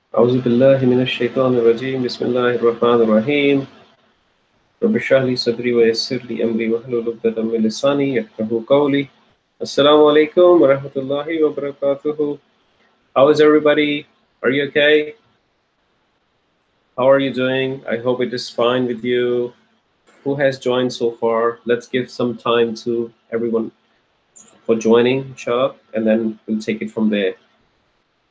أعوذ بالله من الشيطان الرجيم بسم الله الرحمن الرحيم رب اشرح لي صدري ويسر لي أمري واحلل عقدة من لساني يفقهوا قولي Assalamu alaikum wa rahmatullahi wa barakatuhu. How is everybody? Are you okay? How are you doing? I hope it is fine with you. Who has joined so far? Let's give some time to everyone for joining, inshallah, and then we'll take it from there.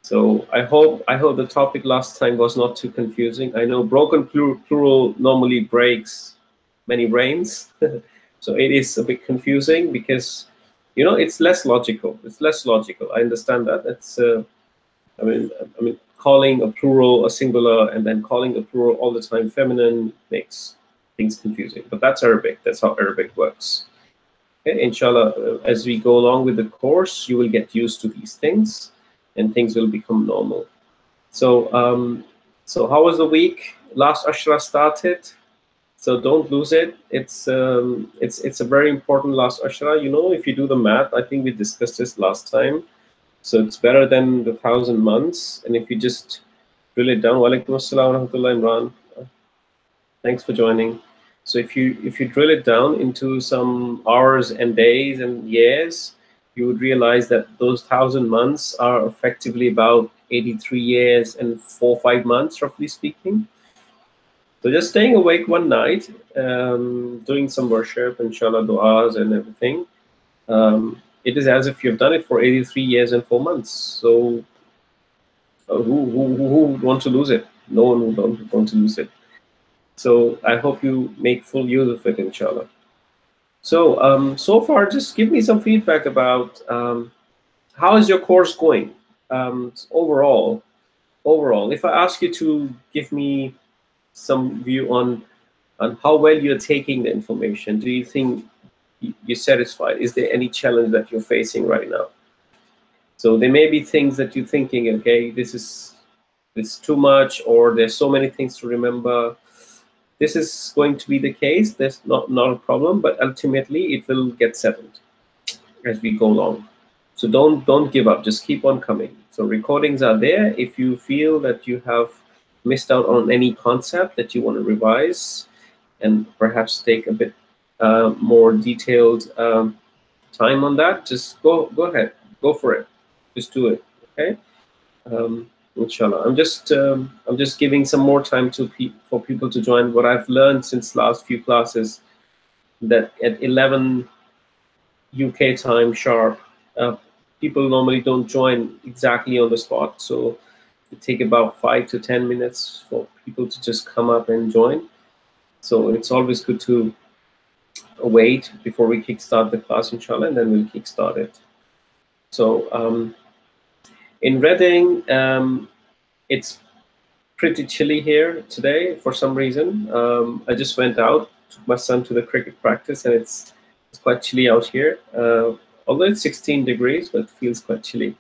So I hope the topic last time was not too confusing. I know broken plural normally breaks many brains, so it is a bit confusing because it's less logical. It's less logical. I understand that. I mean, calling a plural a singular and then calling a plural all the time feminine makes things confusing. But that's Arabic. That's how Arabic works. Okay, inshallah, as we go along with the course, you will get used to these things, and things will become normal. So how was the week? Last Ashra started, so don't lose it. It's a very important last Ashra. If you do the math, I think we discussed this last time. So it's better than the 1,000 months. And if you just drill it down, walaikum assalam wa rahmatullah, Imran. Thanks for joining. So if you drill it down into some hours and days and years, you would realize that those 1,000 months are effectively about 83 years and 4 or 5 months, roughly speaking. So just staying awake one night, doing some worship, inshallah, du'as and everything, it is as if you've done it for 83 years and 4 months. So who would want to lose it? No one would want to lose it. So I hope you make full use of it, inshallah. So so far, just give me some feedback about how is your course going overall. Overall, if I ask you to give me some view on how well you're taking the information, do you think you're satisfied? Is there any challenge that you're facing right now? So there may be things that you're thinking, okay, this is too much, or there's so many things to remember. This is going to be the case. That's not a problem, but ultimately it will get settled as we go along. So don't give up. Just keep on coming. So recordings are there. If you feel that you have missed out on any concept that you want to revise and perhaps take a bit more detailed time on that, just go ahead, go for it. Just do it. Okay. Inshallah, I'm just giving some more time for people to join. What I've learned since last few classes, that at 11 UK time sharp, people normally don't join exactly on the spot. So it take about 5 to 10 minutes for people to just come up and join. So it's always good to wait before we kickstart the class, inshallah, and then we'll kickstart it. So in Reading, it's pretty chilly here today for some reason. I just went out, took my son to the cricket practice, and it's quite chilly out here. Although it's 16 degrees, but it feels quite chilly.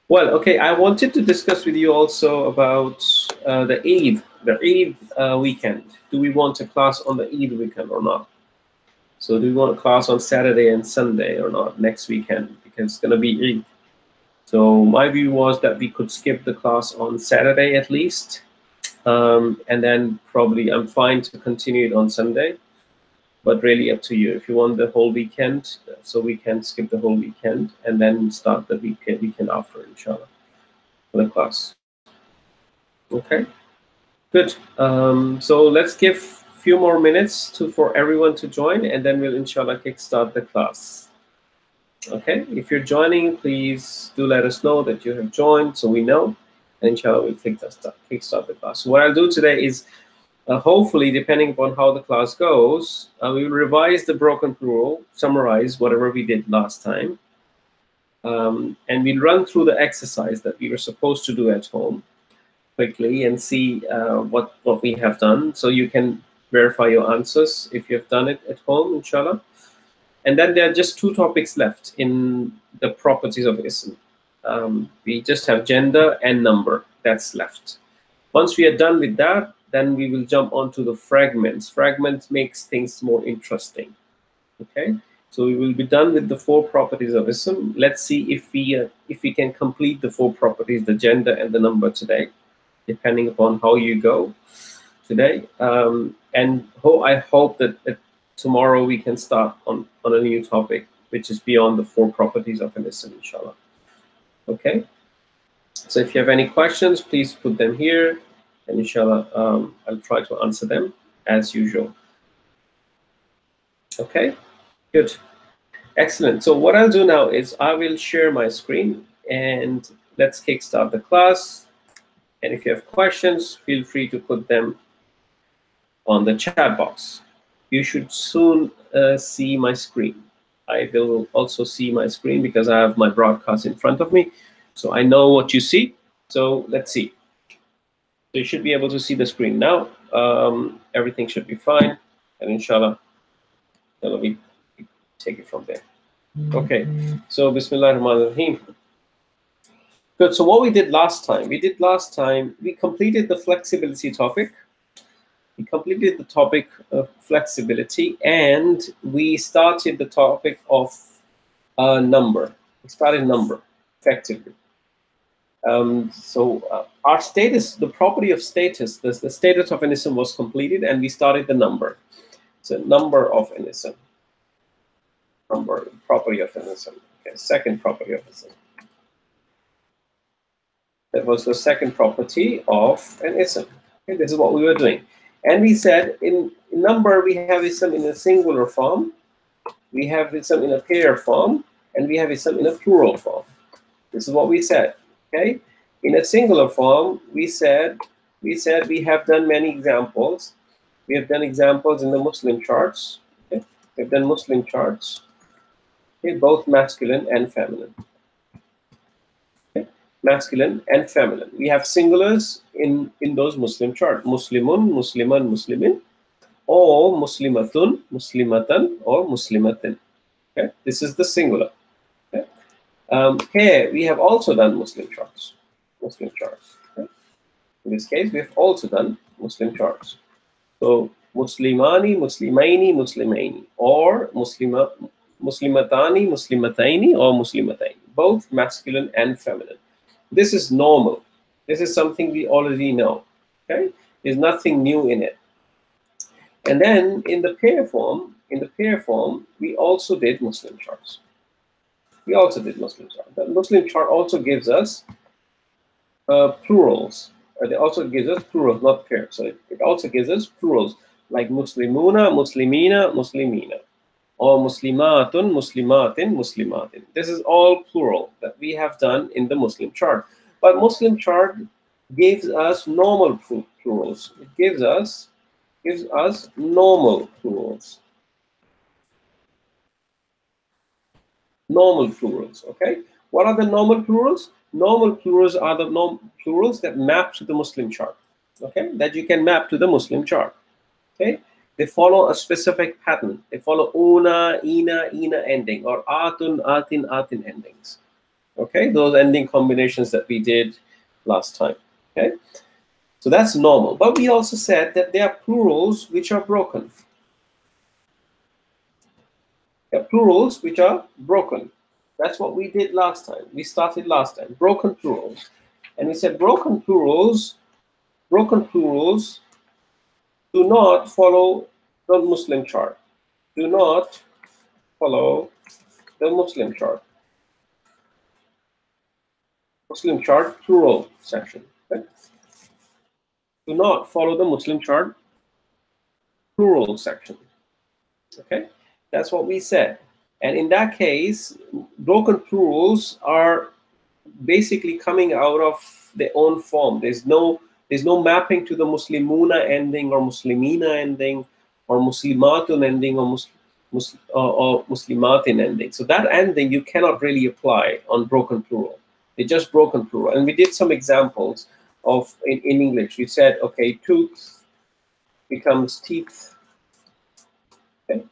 Well, okay, I wanted to discuss with you also about the Eid weekend. Do we want a class on the Eid weekend or not? So do we want a class on Saturday and Sunday or not next weekend? Because it's going to be Eid. So my view was that we could skip the class on Saturday at least, and then probably I'm fine to continue it on Sunday, but really up to you. If you want the whole weekend, so we can skip the whole weekend and then start the weekend after, inshallah, for the class. Okay, good. So let's give a few more minutes for everyone to join, and then we'll inshallah kickstart the class. Okay, if you're joining, please do let us know that you have joined so we know, and inshallah we'll kickstart the class. So what I'll do today is, hopefully, depending upon how the class goes, we will revise the broken plural, summarize whatever we did last time, and we'll run through the exercise that we were supposed to do at home quickly and see what we have done, so you can verify your answers if you have done it at home, inshallah. And then there are just 2 topics left in the properties of ism. We just have gender and number. That's left. Once we are done with that, then we will jump on to the fragments. Fragments makes things more interesting. Okay. So we will be done with the 4 properties of ism. Let's see if we can complete the 4 properties, the gender and the number today, depending upon how you go today. I hope that tomorrow we can start on a new topic, which is beyond the 4 properties of an ism, inshallah. Okay. So if you have any questions, please put them here, and inshallah, I'll try to answer them as usual. Okay, good, excellent. So what I'll do now is I will share my screen, and let's kickstart the class. And if you have questions, feel free to put them on the chat box. You should soon see my screen. I will also see my screen because I have my broadcast in front of me, so I know what you see. So let's see. So you should be able to see the screen now. Everything should be fine, and inshallah, we take it from there. Okay, so Bismillahirrahmanirrahim. Good. So what we did last time, we completed the flexibility topic. We completed the topic of flexibility, and we started the topic of number. We started number effectively. Our status, the property of status, the status of an ism was completed, and we started the number. So number of an ism. Number, property of an ism. Okay, second property of an ism. That was the second property of an ism. Okay, this is what we were doing. And we said in number we have ism in a singular form, we have ism in a pair form, and we have ism in a plural form. This is what we said. Okay, in a singular form, we said we have done many examples. We have done examples in the Muslim charts. Okay? We have done Muslim charts, okay, both masculine and feminine. Okay? Masculine and feminine. We have singulars in those Muslim charts: Muslimun, Musliman, Muslimin, or Muslimatun, Muslimatan, or Muslimatin. Okay? This is the singular. Okay? Here we have also done Muslim charts. Muslim charts. Okay? In this case, we have also done Muslim charts. So Muslimani, Muslimaini, Muslimaini, or Muslimatani, Muslimataini, or Muslimataini, both masculine and feminine. This is normal. This is something we already know. Okay, there's nothing new in it. And then in the pair form, we also did Muslim charts. We also did Muslim chart. The Muslim chart also gives us plurals. It also gives us plurals, not pairs. So it also gives us plurals, like Muslimuna, Muslimina, Muslimina, or Muslimatun, Muslimatin, Muslimatin. This is all plural that we have done in the Muslim chart. But Muslim chart gives us normal plurals. It gives us normal plurals. Normal plurals, okay? What are the normal plurals? Normal plurals are the plurals that map to the Muslim chart, okay? That you can map to the Muslim chart, okay? They follow a specific pattern. They follow una, ina ending, or atun, atin, atin endings, okay? Those ending combinations that we did last time, okay? So that's normal. But we also said that there are plurals which are broken. There are plurals which are broken. That's what we did last time. We started last time. Broken plurals. And we said broken plurals do not follow the Muslim chart. Do not follow the Muslim chart. Muslim chart plural section. Okay? Do not follow the Muslim chart plural section. Okay? That's what we said. And in that case, broken plurals are basically coming out of their own form. There's no mapping to the Muslimuna ending, or Muslimina ending, or Muslimatun ending, or Muslimatin ending. So that ending you cannot really apply on broken plural. It's just broken plural. And we did some examples of in English. We said, okay, tooth becomes teeth. Okay?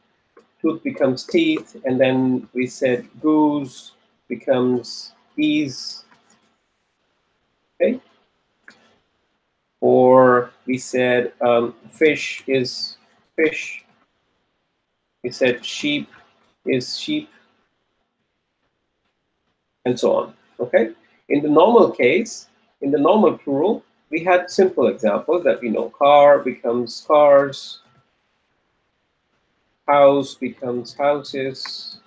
Tooth becomes teeth, and then we said goose becomes geese. Okay, or we said fish is fish. We said sheep is sheep, and so on. Okay. In the normal case, in the normal plural, we had simple examples that we know. Car becomes cars, house becomes houses.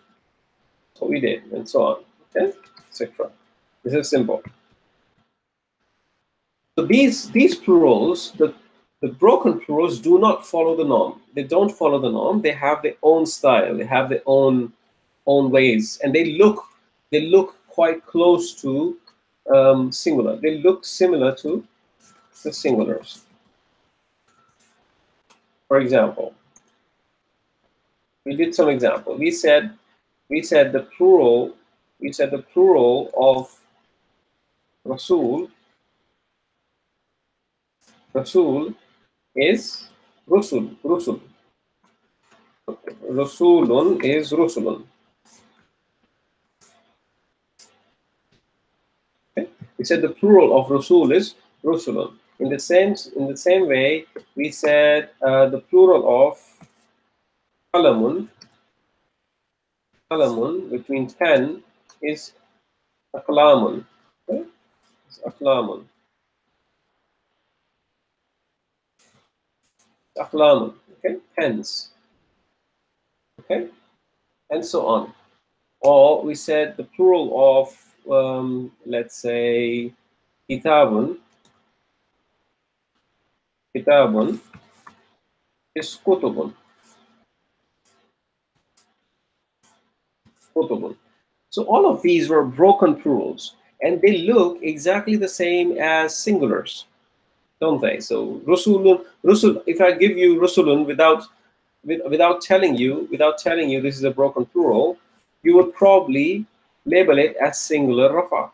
So we did, and so on. Okay, etc. This is simple. So these plurals, the broken plurals, do not follow the norm. They don't follow the norm. They have their own style. They have their own ways, and they look quite close to singular. They look similar to the singulars. For example, we did some example. We said the plural. We said the plural of Rasul. Rasul is Rusul. Rusul. Rusulun is Rusulun. Okay? We said the plural of Rasul is Rusulun. In the same way, we said the plural of Qalamun, which means pen, is Aqlamun. Okay? It's Aqlamun. Aqlamun. Okay? Pens. Okay? And so on. Or we said the plural of, let's say, Kitabun. Kitabun is Kutubun. Kutubun. So all of these were broken plurals, and they look exactly the same as singulars, don't they? So Rusulun, Rusul. If I give you Rusulun without telling you this is a broken plural, you would probably label it as singular Rafa.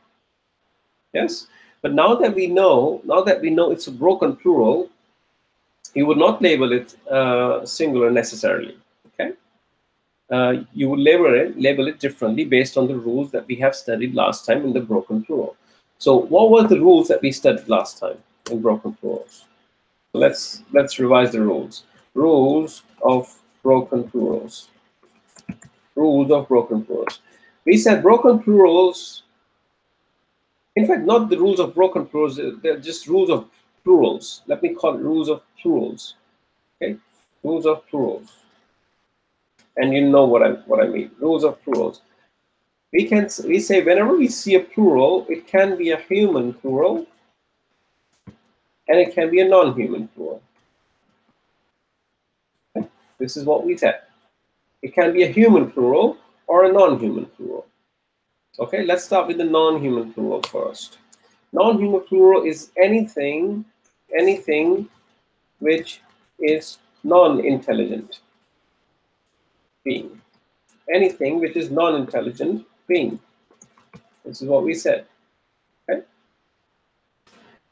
Yes, but now that we know it's a broken plural, you would not label it singular necessarily. Okay. You would label it differently based on the rules that we have studied last time in the broken plural. So what were the rules that we studied last time in broken plurals? So let's revise the rules. Rules of broken plurals. Rules of broken plurals. We said broken plurals, in fact, not the rules of broken plurals, they're just rules of plurals. Let me call it rules of plurals. Okay? Rules of plurals. And you know what I mean. Rules of plurals. We say whenever we see a plural, it can be a human plural and it can be a non-human plural. Okay? This is what we said. It can be a human plural or a non-human plural. Okay, let's start with the non-human plural first. Non-human plural is anything which is non-intelligent being. Anything which is non-intelligent being. This is what we said. Okay?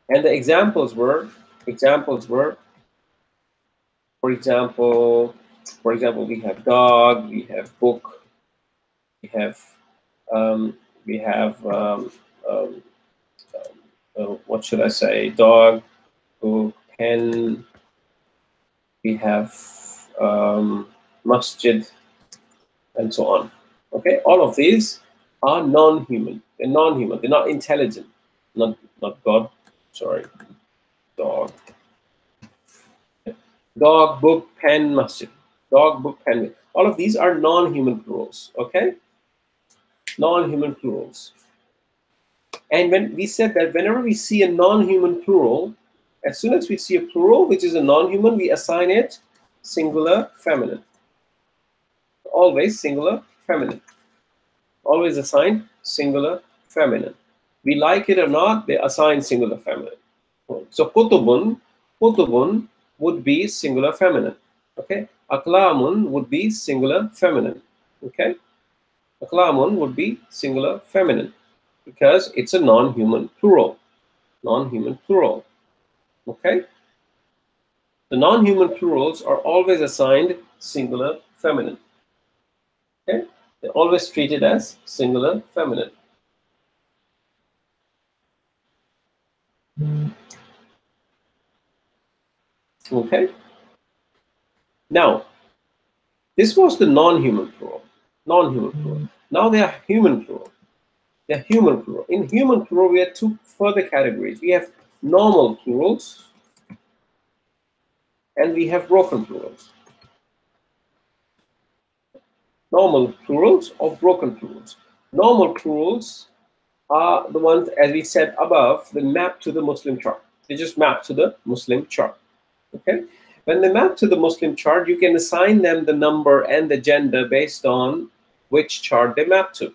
And the examples were, for example, we have dog, we have book, we have um, um, what should I say? Dog, book, pen. We have masjid, and so on. Okay, all of these are non-human. They're non-human. They're not intelligent. Not God. Sorry, dog. Dog, book, pen, masjid. Dog, book, pen. All of these are non-human plurals. Okay, non-human plurals. And when we said that whenever we see a non-human plural, as soon as we see a plural which is a non-human, we assign it singular feminine. Always singular feminine. Always assign singular feminine. We like it or not, they assign singular feminine. So kutubun would be singular feminine. Okay. Aklamun would be singular feminine. Okay. Aklamun would be singular feminine because it's a non-human plural. Non-human plural. Okay. The non-human plurals are always assigned singular feminine. Okay. They're always treated as singular feminine. Okay. Now, this was the non-human plural. non-human plural. Now they are human plural. They are human plural. In human plural, we have two further categories. We have normal plurals and we have broken plurals. Normal plurals or broken plurals. Normal plurals are the ones, as we said above, they map to the Muslim chart. They just map to the Muslim chart. Okay? When they map to the Muslim chart, you can assign them the number and the gender based on which chart they map to.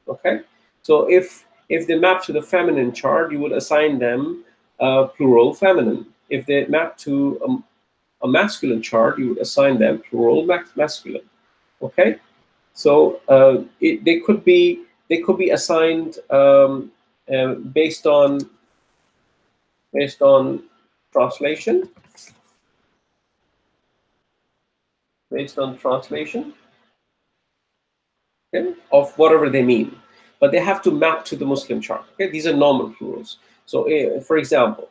Okay? So if they map to the feminine chart, you would assign them plural feminine. If they map to a masculine chart, you would assign them plural masculine. Okay? So they could be assigned based on translation, okay, of whatever they mean, but they have to map to the Muslim chart. Okay, these are normal plurals. So, for example,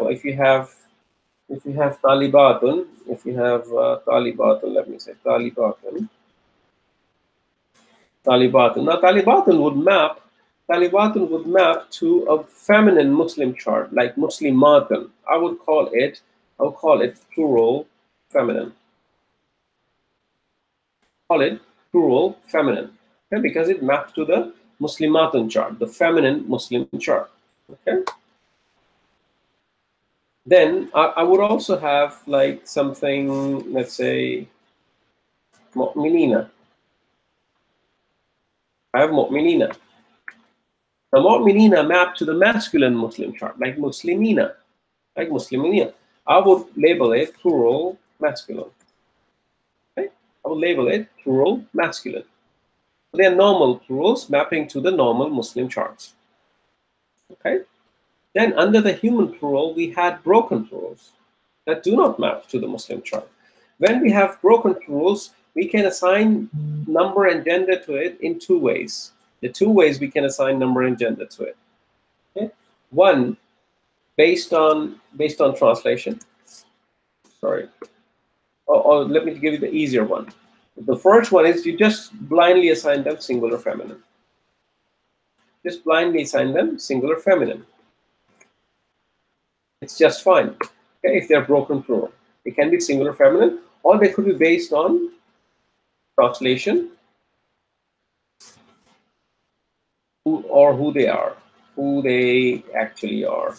if you have talibatun, let me say talibatun. Now, talibatun would map to a feminine Muslim chart, like muslimatun. I would call it plural feminine. Call it plural feminine, okay, because it maps to the muslimatun chart, the feminine Muslim chart. Okay. Then I would also have like something, let's say, mu'minina. I have mu'minina. The mu'minina map to the masculine Muslim chart, like muslimina. I would label it plural masculine. Okay? I would label it plural masculine. They are normal plurals mapping to the normal Muslim charts. Okay. Then under the human plural, we had broken plurals that do not map to the Muslim chart. When we have broken plurals, we can assign number and gender to it in two ways. The two ways we can assign number and gender to it. Okay? One, based on translation. Sorry. Or let me give you the easier one. The first one is you just blindly assign them singular feminine. Just blindly assign them singular feminine. It's just fine. Okay, if they're broken plural, it can be singular feminine, or they could be based on translation, who they are, who they actually are.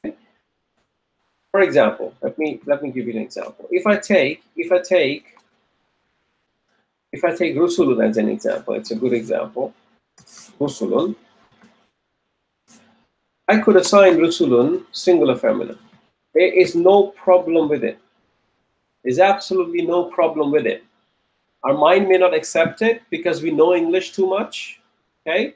Okay. For example, let me give you an example. If I take Rusulun as an example, it's a good example. Rusulun. I could assign Rusulun singular feminine. There is no problem with it. There's absolutely no problem with it. Our mind may not accept it because we know English too much, okay?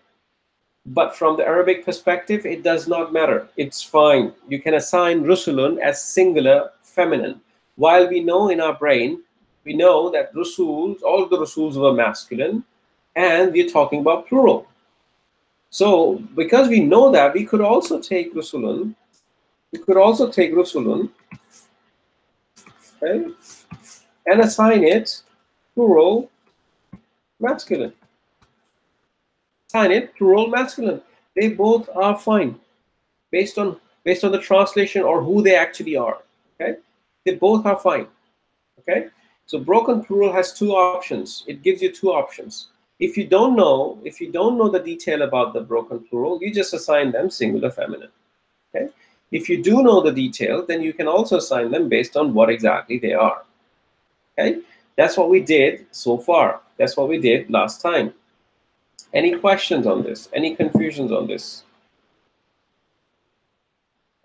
But from the Arabic perspective, it does not matter. It's fine. You can assign Rusulun as singular feminine. While we know in our brain, we know that Rusuls, all the Rusuls were masculine, and we're talking about plural. So because we know that, we could also take Rusulun. Okay, and assign it plural masculine. Assign it plural masculine. They both are fine based on the translation or who they actually are. Okay, they both are fine. Okay, so broken plural has two options. It gives you two options. If you don't know the detail about the broken plural, you just assign them singular feminine. Okay, if you do know the detail, then you can also assign them based on what exactly they are. Okay, that's what we did so far. That's what we did last time. Any questions on this? Any confusions on this?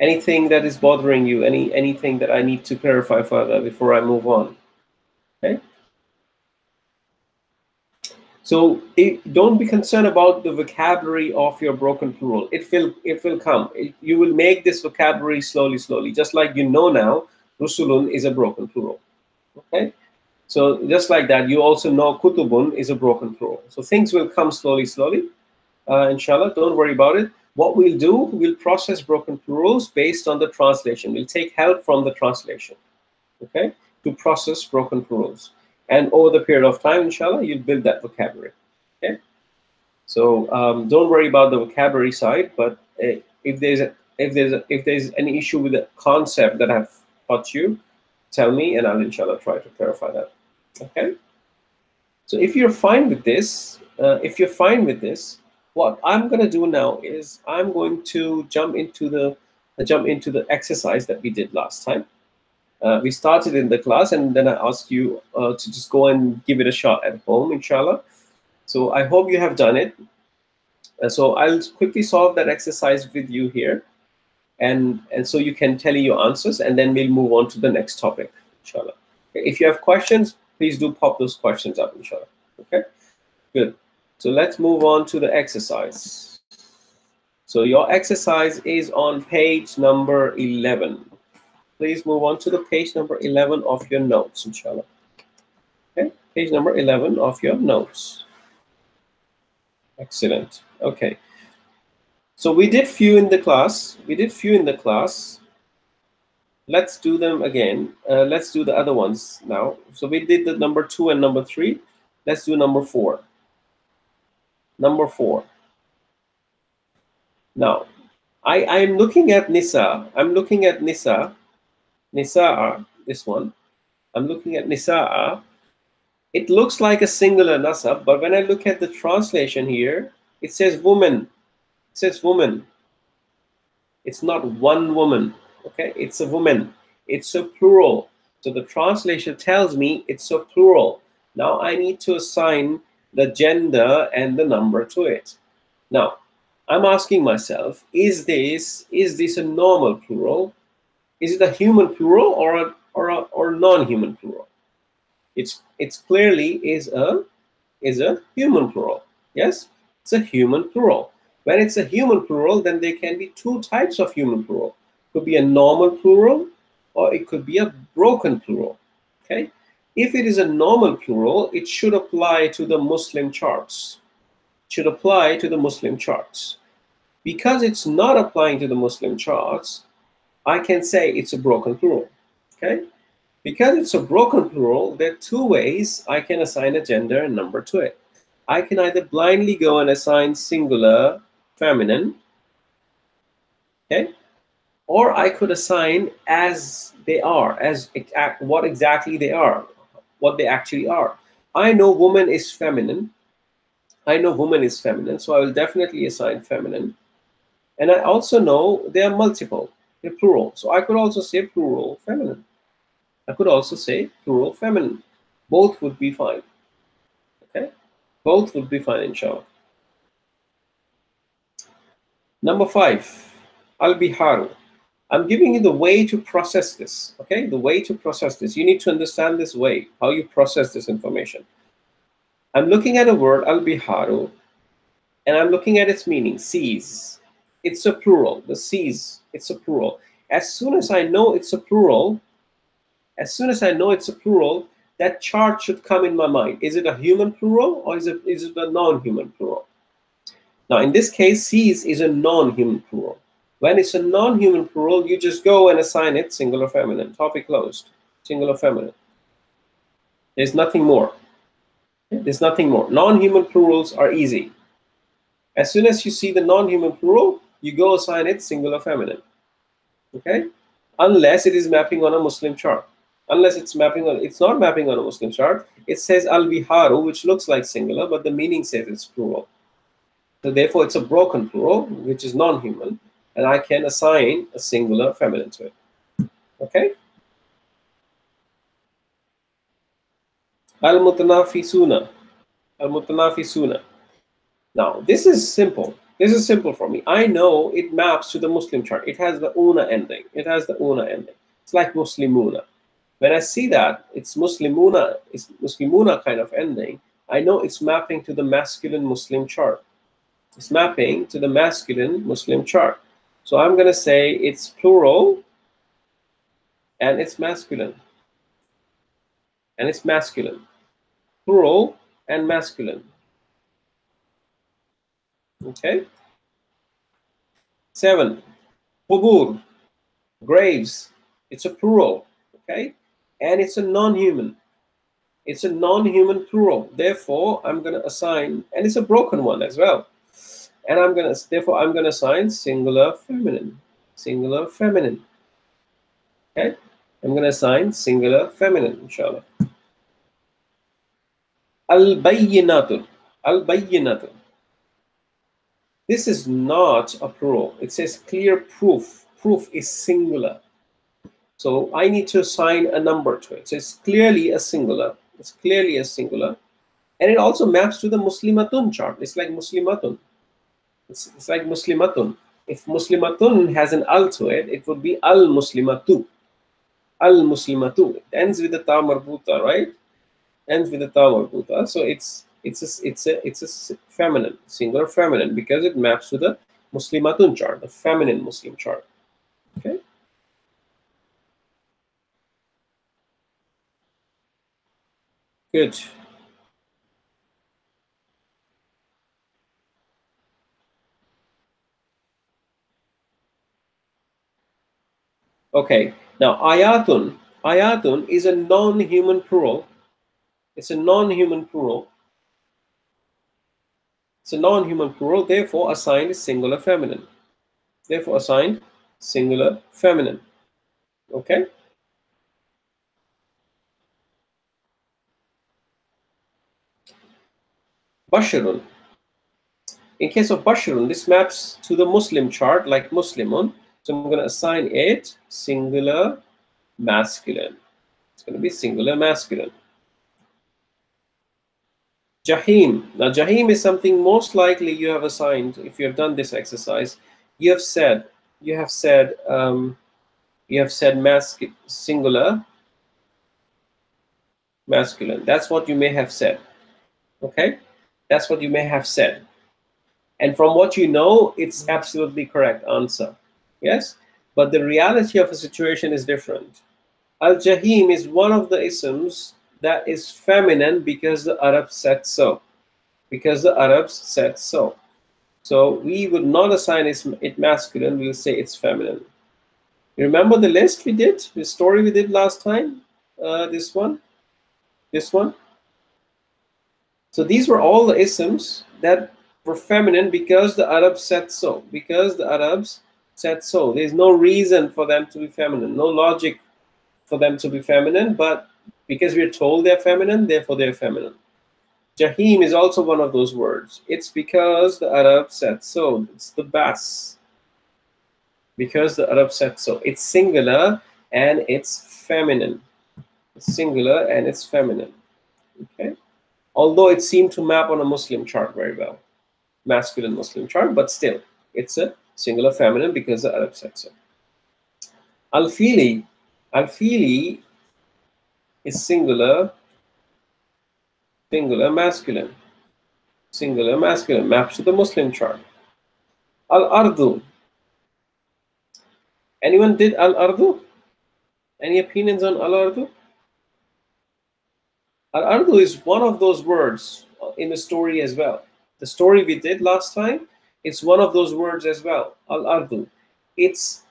Anything that is bothering you? Anything that I need to clarify further before I move on? Okay. So don't be concerned about the vocabulary of your broken plural. It will come. You will make this vocabulary slowly, just like you know now, Rusulun is a broken plural. Okay. So just like that, you also know Kutubun is a broken plural. So things will come slowly. Inshallah, don't worry about it. What we'll do, we'll process broken plurals based on the translation. We'll take help from the translation, okay, to process broken plurals. And over the period of time, inshallah, you'll build that vocabulary. Okay. So don't worry about the vocabulary side, but if there's any issue with the concept that I've taught you, tell me, and I'll inshallah try to clarify that. Okay. So if you're fine with this, what I'm going to do now is I'm going to jump into the exercise that we did last time. We started in the class, and then I asked you to just go and give it a shot at home, inshallah. So I hope you have done it. So I'll quickly solve that exercise with you here, and so you can tell me your answers, and then we'll move on to the next topic, inshallah. Okay. If you have questions, please do pop those questions up, inshallah. Okay, good. So let's move on to the exercise. So your exercise is on page number 11. Please move on to the page number 11 of your notes, inshallah. Okay, page number 11 of your notes. Excellent. Okay. So we did few in the class. Let's do them again. Let's do the other ones now. So we did the number 2 and number 3. Let's do number 4. Number 4. Now, I'm looking at Nisa. I'm looking at Nisa. Nisa'a, this one. I'm looking at Nisa'a. It looks like a singular nasab, but when I look at the translation here, it says woman. It says woman. It's not one woman. Okay, it's a woman. It's a plural. So the translation tells me it's a plural. Now I need to assign the gender and the number to it. Now I'm asking myself, is this a normal plural? Is it a human plural or non-human plural? It's clearly is a human plural. Yes, it's a human plural. When it's a human plural, then there can be two types of human plural. It could be a normal plural, or it could be a broken plural. Okay, if it is a normal plural, it should apply to the Muslim charts. It should apply to the Muslim charts. Because it's not applying to the Muslim charts, I can say it's a broken plural. Okay, because it's a broken plural, there are two ways I can assign a gender and number to it. I can either blindly go and assign singular feminine, okay, or I could assign as they are, as what exactly they are, what they actually are. I know woman is feminine. So I will definitely assign feminine. And I also know they are multiple, they're plural. So I could also say plural feminine. I could also say plural feminine. Both would be fine. Okay? Both would be fine, inshallah. Number 5, al-biharu. I'm giving you the way to process this. Okay? The way to process this. You need to understand this way, how you process this information. I'm looking at a word, al-biharu, and I'm looking at its meaning, seas. It's a plural. The seas, it's a plural. As soon as I know it's a plural, that chart should come in my mind. Is it a human plural or is it a non-human plural? Now, in this case, seas is a non-human plural. When it's a non-human plural, you just go and assign it singular feminine. Topic closed. Singular feminine. There's nothing more. There's nothing more. Non-human plurals are easy. As soon as you see the non-human plural, you go assign it singular feminine. Okay? Unless it is mapping on a Muslim chart. Unless it's not mapping on a Muslim chart. It says al-biharu, which looks like singular, but the meaning says it's plural. So therefore, it's a broken plural, which is non-human, and I can assign a singular feminine to it. Okay? Al-mutanafisuna. Al-mutanafisuna. Now, this is simple. This is simple for me. I know it maps to the Muslim chart. It has the una ending. It's like muslimuna. When I see that it's muslimuna kind of ending, I know it's mapping to the masculine Muslim chart. It's mapping to the masculine Muslim chart. So I'm going to say it's plural and it's masculine. Plural and masculine. Okay? 7. Qubur, graves. It's a plural. Okay? And it's a non-human. It's a non-human plural. Therefore, I'm going to assign, and it's a broken one as well. And therefore, I'm going to assign singular feminine. Singular feminine. Okay? I'm going to assign singular feminine, inshallah. Al-bayyinatu. Al-bayyinatu. This is not a plural. It says clear proof. Proof is singular. So I need to assign a number to it. So it's clearly a singular. It's clearly a singular. And it also maps to the Muslimatun chart. It's like Muslimatun. It's like Muslimatun. If Muslimatun has an al to it, it would be al Muslimatu. Al Muslimatu. It ends with the ta marbuta, right? Ends with the ta marbuta. So it's a feminine, singular feminine, because it maps to the Muslimatun chart, the feminine Muslim chart. Okay. Good. Okay. Now ayatun. Ayatun is a non-human plural. It's a non-human plural. It's a non-human plural, therefore assigned is singular feminine. Therefore assigned singular feminine. Okay? Basharun. In case of Basharun, this maps to the Muslim chart like Muslimun. So I'm going to assign it singular masculine. It's going to be singular masculine. Jahim. Now Jahim is something most likely you have assigned if you have done this exercise. You have said singular masculine. That's what you may have said. Okay? That's what you may have said. And from what you know, it's absolutely correct answer. Yes? But the reality of a situation is different. Al-Jahim is one of the isms that is feminine because the Arabs said so. Because the Arabs said so. So we would not assign it masculine, we'll say it's feminine. You remember the list we did, the story we did last time? This one? This one? So these were all the isms that were feminine because the Arabs said so. Because the Arabs said so. There's no reason for them to be feminine, no logic for them to be feminine, but because we're told they're feminine, therefore they're feminine. Jahim is also one of those words. It's because the Arabs said so. It's the bas. Because the Arabs said so. It's singular and it's feminine. It's singular and it's feminine. Okay. Although it seemed to map on a Muslim chart very well, masculine Muslim chart, but still, it's a singular feminine because the Arab said so. Al-Fili. Al-Fili is singular masculine. Singular masculine, maps to the Muslim chart. Al-Ardu. Anyone did Al-Ardu? Any opinions on Al-Ardu? Al-Ardu is one of those words in the story as well. The story we did last time, it's one of those words as well. Al-Ardu. It's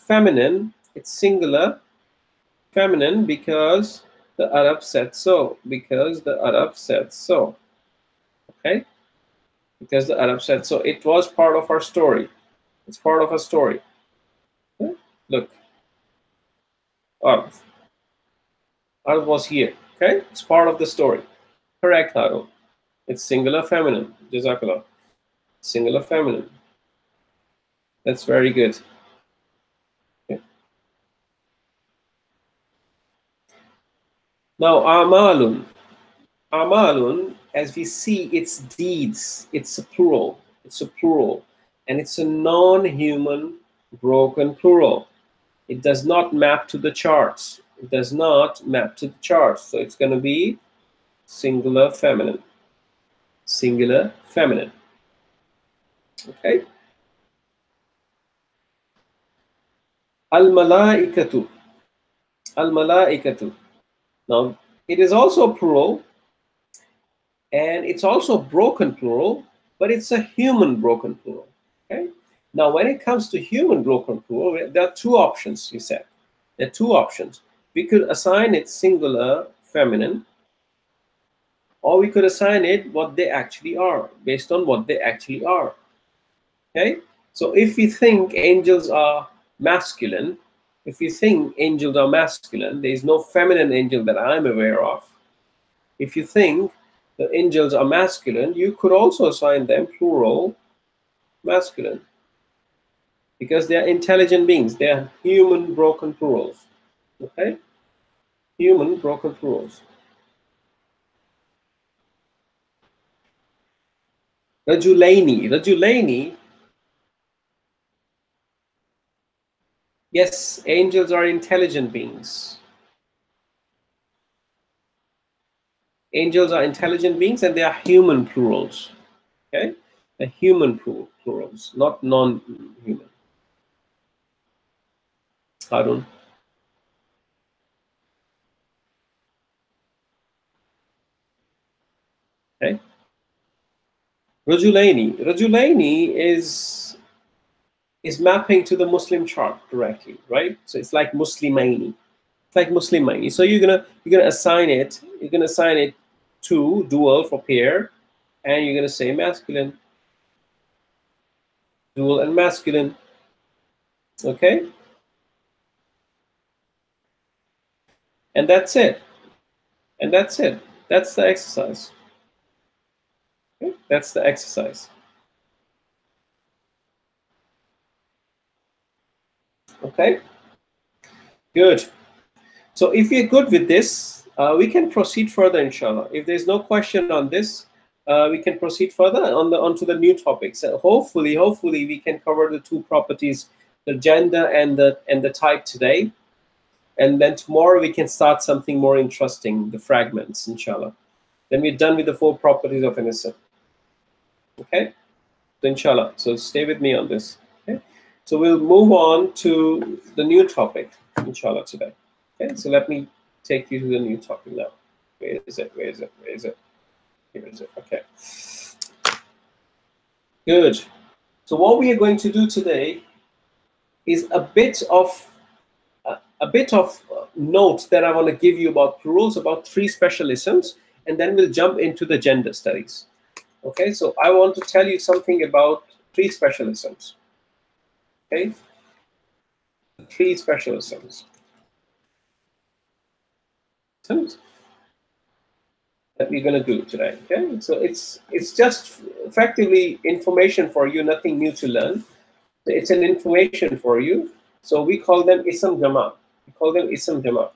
feminine, it's singular, feminine because the Arab said so. Because the Arab said so. Okay? Because the Arab said so. It was part of our story. It's part of a story. Okay? Look. Arab. Arab was here. Okay? It's part of the story. Correct, Harun. It's singular feminine. Jazakallah. Singular feminine. That's very good. Okay. Now, amalun. Amalun, as we see, it's deeds. It's a plural. It's a plural. And it's a non-human broken plural. It does not map to the charts. It does not map to the charts. So it's going to be singular feminine. Singular feminine. Okay? Al-malaikatu. Al-malaikatu. Now, it is also plural, and it's also broken plural, but it's a human broken plural. Okay? Now, when it comes to human broken plural, there are two options, he said. There are two options. We could assign it singular feminine, or we could assign it what they actually are, based on what they actually are. Okay, so if we think angels are masculine, if you think angels are masculine, there is no feminine angel that I'm aware of. If you think the angels are masculine, you could also assign them plural masculine, because they are intelligent beings. They are human broken plurals. Okay, human broken plurals. Rajulaini. Yes, angels are intelligent beings. Angels are intelligent beings, and they are human plurals. Okay, the human plurals, not non-human. Harun. Okay, Rajulaini is mapping to the Muslim chart directly, right? So it's like Muslimaini. It's like Muslimaini. So you're gonna assign it. You're gonna assign it to dual for pair, and you're gonna say masculine, dual and masculine. Okay, and that's it. And that's it. That's the exercise. Okay? That's the exercise. Okay, good. So if we're good with this, we can proceed further, inshallah. If there's no question on this, we can proceed further onto the new topics. Hopefully we can cover the two properties, the gender and the type today, and then tomorrow we can start something more interesting, the fragments, inshallah. Then we're done with the four properties of an isim. Okay, so inshallah. So stay with me on this. Okay, so we'll move on to the new topic, inshallah, today. Okay, so let me take you to the new topic now. Where is it? Where is it? Where is it? Here is it. Okay. Good. So what we are going to do today is a bit of notes that I want to give you about plurals, about three specialisms, and then we'll jump into the gender studies. Okay. So I want to tell you something about three specialisms. Okay. Three specialisms that we're going to do today. Okay, so it's just effectively information for you, nothing new to learn. It's an information for you. So we call them ism jama. We call them ism jama.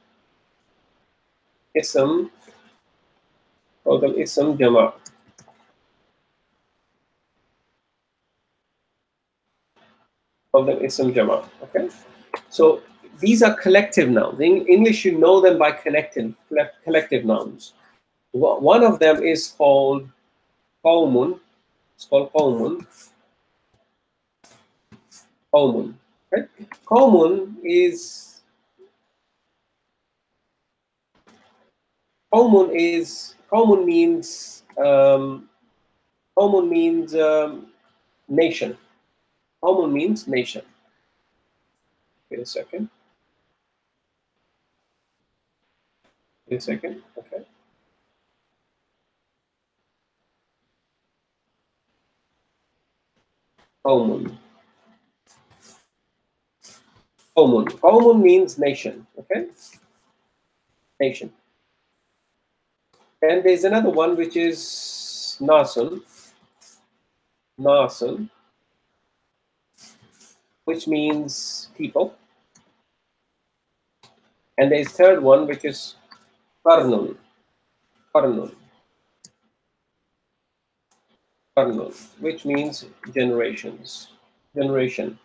Ism, call them ism jama. Call them ism jama. Okay, so these are collective nouns. In English, you know them by collective nouns. One of them is called qawmun. It's called qawmun. Qawmun. Right? Qawmun means nation. Qawmun means nation. Wait a second. Wait a second. Okay. Qawmun. Qawmun means nation. Okay. Nation. And there's another one which is nasun. Nasun, which means people. And there's third one which is qarnun. Qarnun. Qarnun, which means generations. Generation.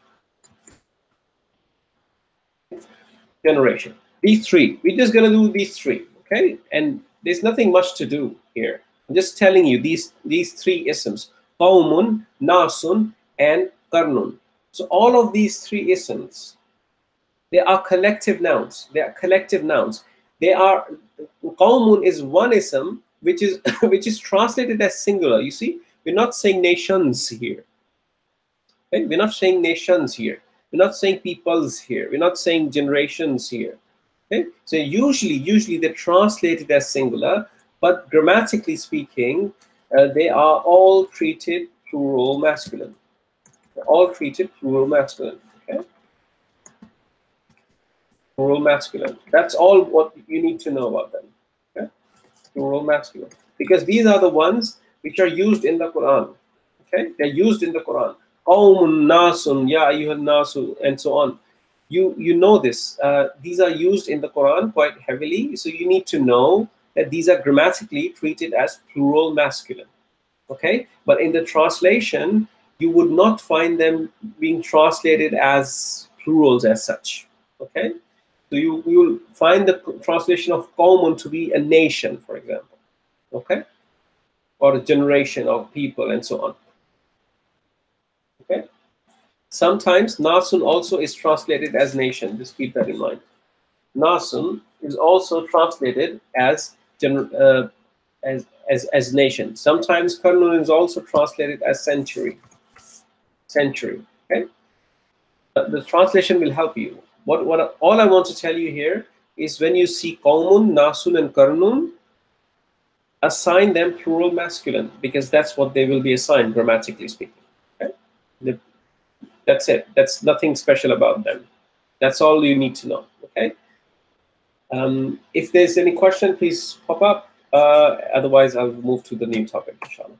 Generation. These three. We're just gonna do these three, okay? And there's nothing much to do here. I'm just telling you these three isms: qawmun, nasun, and qarnun. So all of these three isms, they are collective nouns. They are collective nouns. They are qawmun is one ism which is which is translated as singular. You see, we're not saying nations here. Okay? We're not saying nations here. We're not saying peoples here. We're not saying generations here. Okay? So usually they translate it as singular, but grammatically speaking, they are all treated plural masculine. They're all treated plural masculine. Okay, plural masculine. That's all what you need to know about them. Okay, plural masculine, because these are the ones which are used in the Quran. Okay, they're used in the Quran. Qawmun nasun, ya ayyuhan nasu, and so on. You know this. These are used in the Quran quite heavily, so you need to know that these are grammatically treated as plural masculine. Okay, but in the translation, you would not find them being translated as plurals as such. Okay, so you will find the translation of qawmun to be a nation, for example. Okay, or a generation of people, and so on. Okay. Sometimes nasun also is translated as nation. Just keep that in mind. Nasun is also translated as as nation. Sometimes karnun is also translated as century. Century. Okay. The translation will help you. What all I want to tell you here is when you see qawmun, nasun, and karnun, assign them plural masculine, because that's what they will be assigned grammatically speaking. Okay. That's it. That's nothing special about them. That's all you need to know. Okay. If there's any question, please pop up. Otherwise, I'll move to the new topic, inshallah.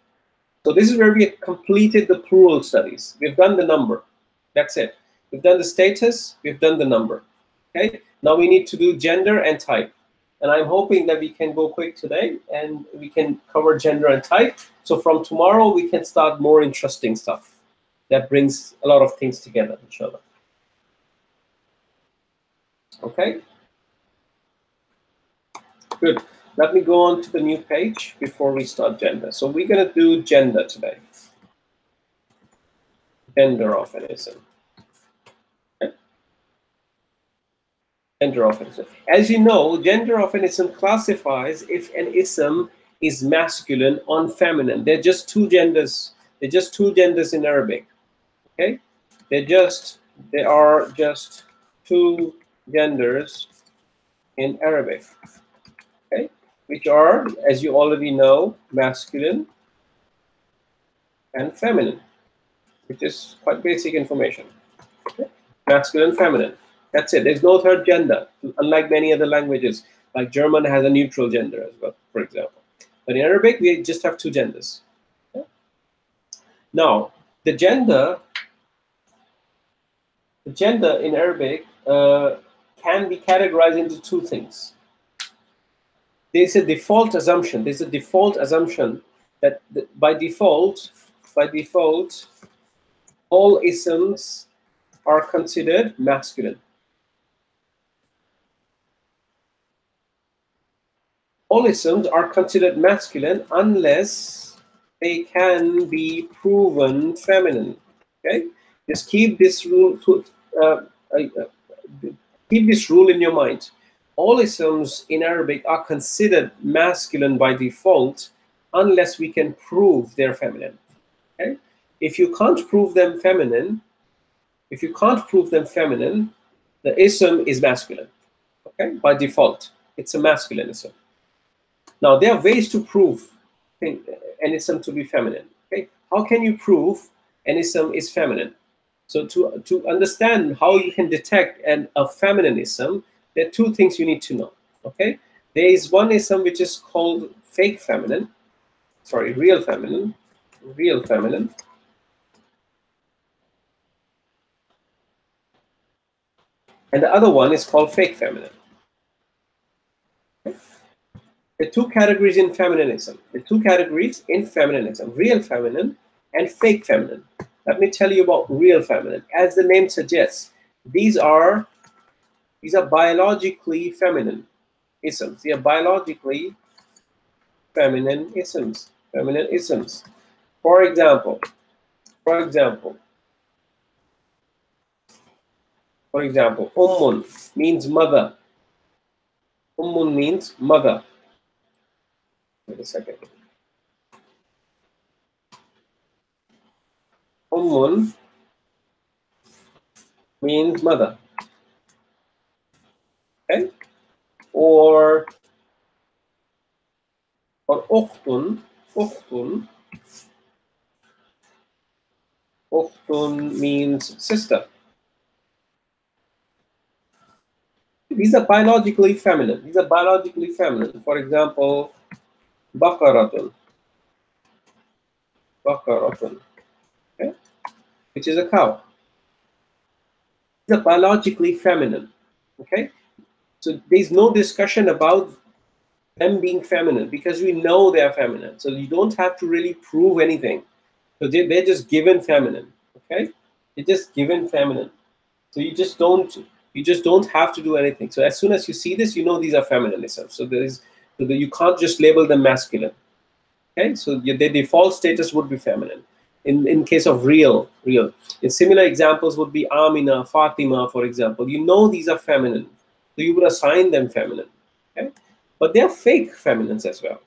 So this is where we have completed the plural studies. We've done the number. That's it. We've done the status. We've done the number. Okay. Now we need to do gender and type. And I'm hoping that we can go quick today and we can cover gender and type. So from tomorrow, we can start more interesting stuff that brings a lot of things together, inshallah. Okay. Good. Let me go on to the new page before we start gender. So we're going to do gender today. Gender of an ism. Okay. Gender of an ism. As you know, gender of an ism classifies if an ism is masculine or feminine. They're just two genders. They're just two genders in Arabic. Okay. They are just two genders in Arabic. Okay, which are, as you already know, masculine and feminine, which is quite basic information. Okay? Masculine, feminine. That's it. There's no third gender, unlike many other languages. Like German has a neutral gender as well, for example. But in Arabic, we just have two genders. Okay? Now, the gender in Arabic can be categorized into two things. There's a default assumption. There's a default assumption that by default, all isms are considered masculine. All isms are considered masculine unless they can be proven feminine. Okay, just keep this rule keep this rule in your mind. All isms in Arabic are considered masculine by default unless we can prove they're feminine. Okay? If you can't prove them feminine, the ism is masculine. Okay? By default, it's a masculine ism. Now there are ways to prove an ism to be feminine. Okay? How can you prove an ism is feminine? So to understand how you can detect a feminine ism, there are two things you need to know. Okay, there is one ism which is called real feminine, and the other one is called fake feminine. Okay? The two categories in feminism. Real feminine and fake feminine. Let me tell you about real feminine. As the name suggests, these are biologically feminine isms. They are biologically feminine isms. For example, ummun means mother. Ummun means mother. Wait a second. Ummun means mother. Okay? Or or ukhtun, ukhtun means sister. These are biologically feminine. These are biologically feminine. For example, baqaratun, baqaratun, okay, which is a cow. These are biologically feminine. Okay, so there's no discussion about them being feminine because we know they are feminine. So you don't have to really prove anything. So they're just given feminine. Okay, they're just given feminine. So you just don't have to do anything. So as soon as you see this, you know these are feminine isms. So you can't just label them masculine. Okay, so their default status would be feminine. In case of real. In similar examples would be Amina, Fatima, for example. You know these are feminine, so you would assign them feminine. Okay, but they are fake feminines as well.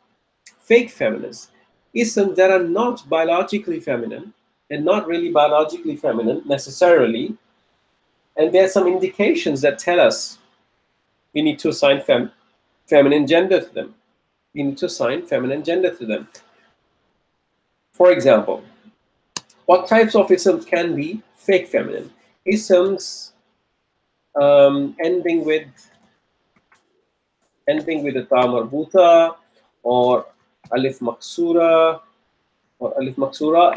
Fake feminines, isms that are not biologically feminine and not really biologically feminine necessarily, and there are some indications that tell us we need to assign feminine gender to them. We need to assign feminine gender to them. For example, what types of isms can be fake feminine? Isms ending with a ta marbuta or alif maksura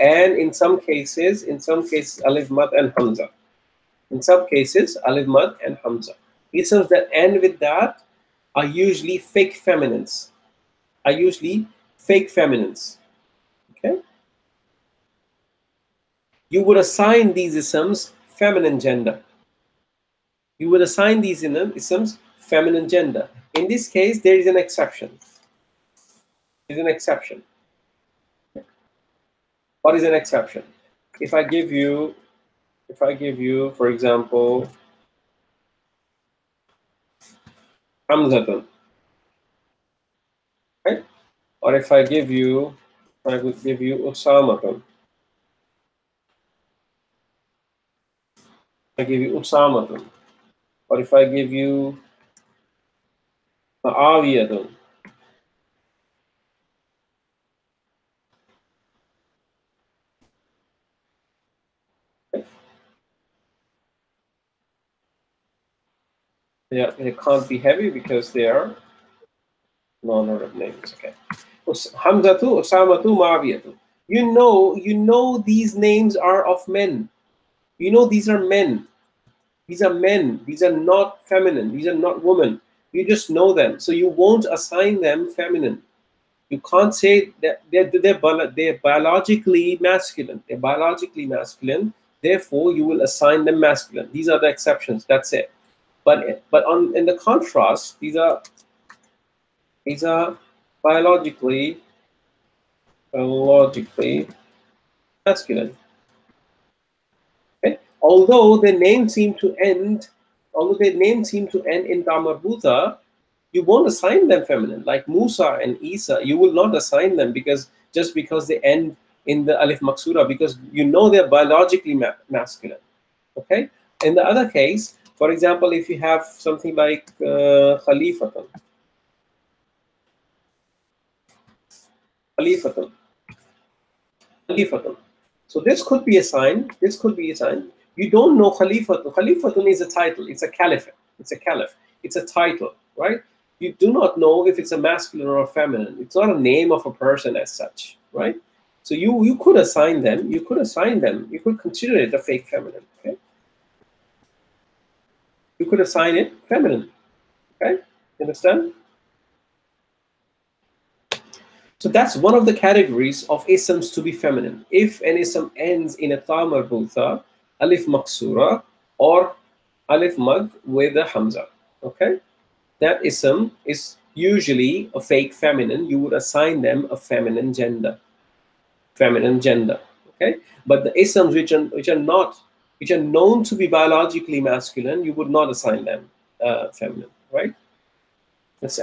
and in some cases alif mad and hamza. In some cases alif mad and hamza. Isms that end with that are usually fake feminines. Okay, you would assign these isms feminine gender. You would assign these isms feminine gender. In this case, there is an exception. There is an exception. What is an exception? If I give you, for example, Hamzatun, right? Or if I would give you Usamatun. I give you Usamatun. Or if I give you Ma'awiyatun. They can't be heavy because they are non-Arab names. Okay. Hamzatu, Usamatu, Ma'awiyatu. You know these names are of men. You know these are men. These are men. These are not feminine. These are not women. You just know them. So you won't assign them feminine. You can't say that they're biologically masculine. They're biologically masculine. Therefore, you will assign them masculine. These are the exceptions. That's it. But in the contrast, these are biologically masculine. Okay? Although their names seem to end in Tamarbuta, you won't assign them feminine. Like Musa and Isa, you will not assign them because they end in the Alif Maksura, because you know they're biologically masculine. Okay? In the other case, for example, if you have something like Khalifatun, Khalifatun, Khalifatun. So this could be a sign. This could be a sign. You don't know Khalifatun. Khalifatun is a title. It's a caliphate. It's a caliph. It's a title, right? You do not know if it's a masculine or a feminine. It's not a name of a person as such, right? So you could assign them. You could assign them. You could consider it a fake feminine. Okay. You could assign it feminine. Okay. You understand? So that's one of the categories of isms to be feminine. If an ism ends in a ta marbutha, alif maksura, or alif mad with a hamza, okay, that ism is usually a fake feminine. You would assign them a feminine gender. Okay, but the isms which are known to be biologically masculine, you would not assign them feminine, right? It's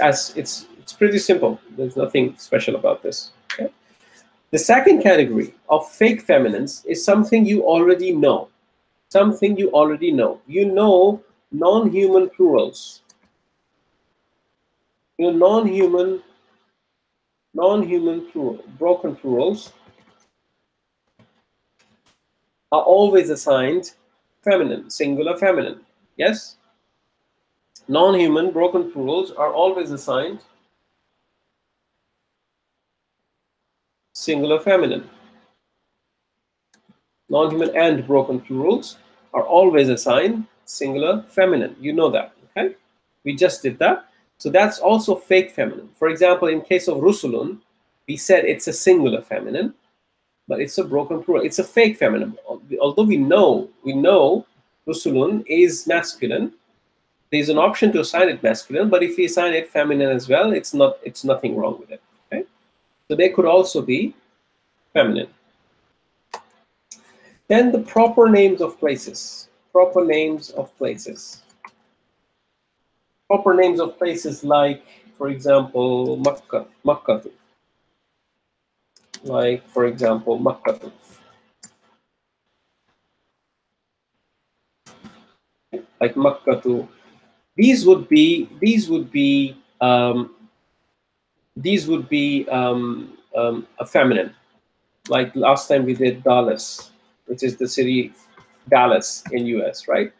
pretty simple. There's nothing special about this. Okay? The second category of fake feminines is something you already know. Something you already know. You know non-human plurals. You know non-human Non-human plural, broken plurals are always assigned feminine, singular feminine. Yes? Non-human broken plurals are always assigned singular feminine. Non-human and broken plurals are always assigned singular feminine. You know that, okay? We just did that. So that's also fake feminine. For example, in case of rusulun, we said it's a singular feminine, but it's a broken plural. It's a fake feminine. Although we know rusulun is masculine, there's an option to assign it masculine, but if we assign it feminine as well, it's nothing wrong with it. Okay? So they could also be feminine. Then the proper names of places. Proper names of places. Proper names of places like, for example, Makkah. Makkah. Like, for example, Makkah. Like Makkah. These would be a feminine. Like last time we did Dallas, which is the city Dallas in US, right?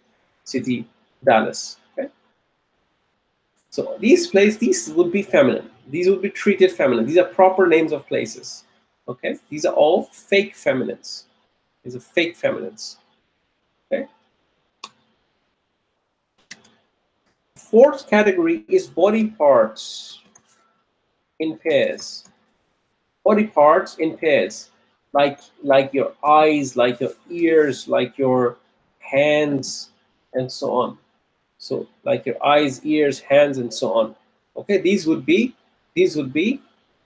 City Dallas. Okay. So these would be feminine. These would be treated feminine. These are proper names of places. Okay. These are all fake feminines. These are fake feminines. Okay. Fourth category is body parts in pairs. Body parts in pairs, like your eyes, like your ears, like your hands, and so on. So like your eyes, ears, hands, and so on. Okay, these would be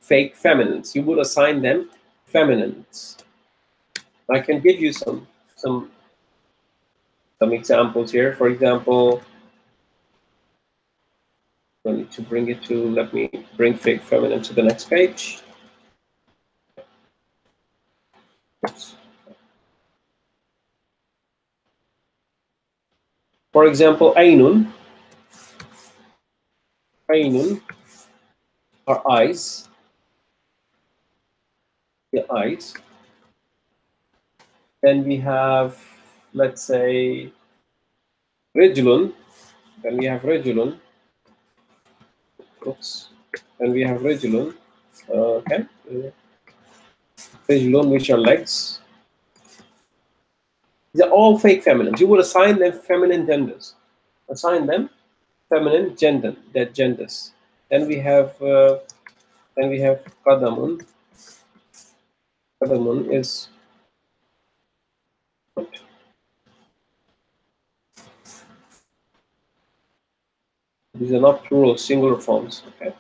fake feminines. You would assign them feminines. I can give you some examples here. For example, I need to bring it to. Let me bring fake feminine to the next page. Oops. For example, ainun. Ainun are eyes. The eyes. Then we have, let's say, Rijlun. Then we have Rijlun. Oops. Then we have Rijlun. Okay. Rijlun, which are legs. These are all fake feminines. You would assign them feminine genders. Assign them feminine gender, their genders. Then we have Qadamun. Qadamun is foot. These are not plural, singular forms. Okay.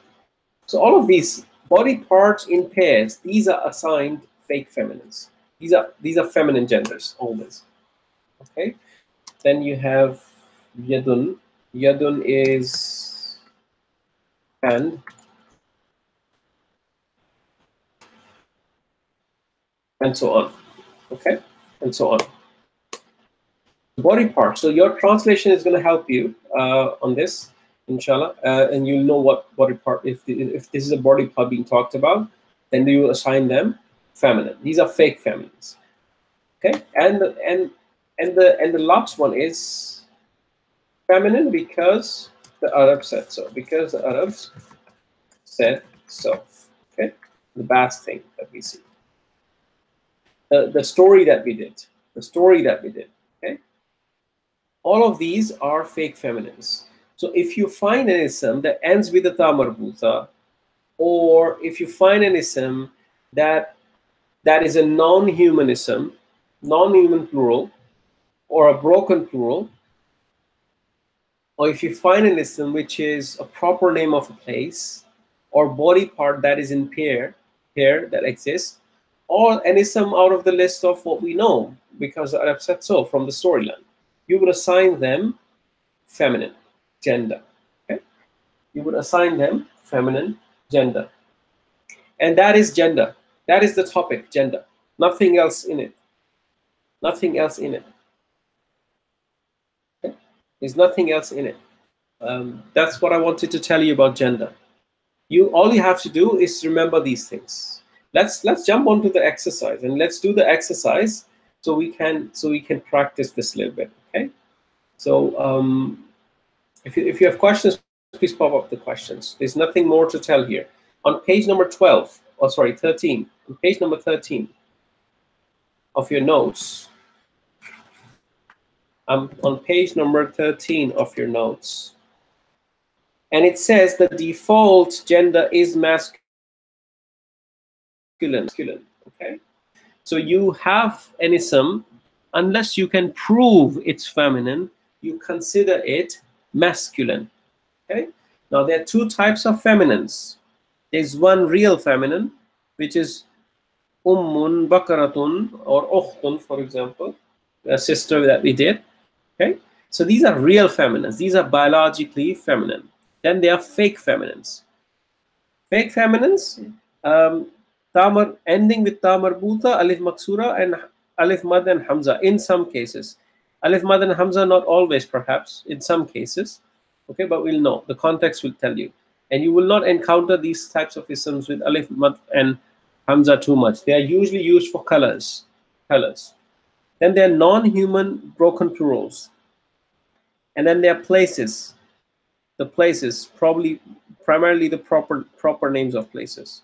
So all of these body parts in pairs, these are assigned fake feminines. These are feminine genders always. Okay. Then you have Yadun. Yadun is hand, and so on. Okay, and so on. Body part. So your translation is going to help you on this, inshallah, and you'll know what body part. If this is a body part being talked about, then you assign them feminine. These are fake feminines. Okay, and the last one is feminine because the Arabs said so. Because the Arabs said so. Okay, the best thing that we see. The story that we did. The story that we did. Okay, all of these are fake feminines. So if you find an ism that ends with a ta marbuta, or if you find an ism that is a non-human ism, non-human plural, or a broken plural, or if you find an ism which is a proper name of a place or body part that is in pair that exists, or an ism out of the list of what we know because the Arab said so from the storyline, you would assign them feminine gender. Okay, you would assign them feminine gender, and that is gender. That is the topic, gender. Nothing else in it. Nothing else in it. There's nothing else in it. That's what I wanted to tell you about gender. All you have to do is remember these things. Let's jump onto the exercise, and let's do the exercise so we can practice this a little bit. Okay. So if you have questions, please pop up the questions. There's nothing more to tell here. On page number 12, oh sorry, 13. On page number 13 of your notes. I'm on page number 13 of your notes. And it says the default gender is masculine. Okay. So you have an ism, unless you can prove it's feminine, you consider it masculine. Okay. Now there are two types of feminines. There's one real feminine, which is ummun, bakaratun, or ukhtun, for example, a sister that we did. Okay. So these are real feminines. These are biologically feminine. Then there are fake feminines. Fake feminines, tamar ending with tamar buta, alif maksura, and alif mad and hamza in some cases. Alif mad and hamza not always, perhaps, in some cases. Okay, but we'll know. The context will tell you. And you will not encounter these types of isms with alif mad and hamza too much. They are usually used for colors. Then there are non-human broken plurals. And then there are places. The places, primarily the proper names of places.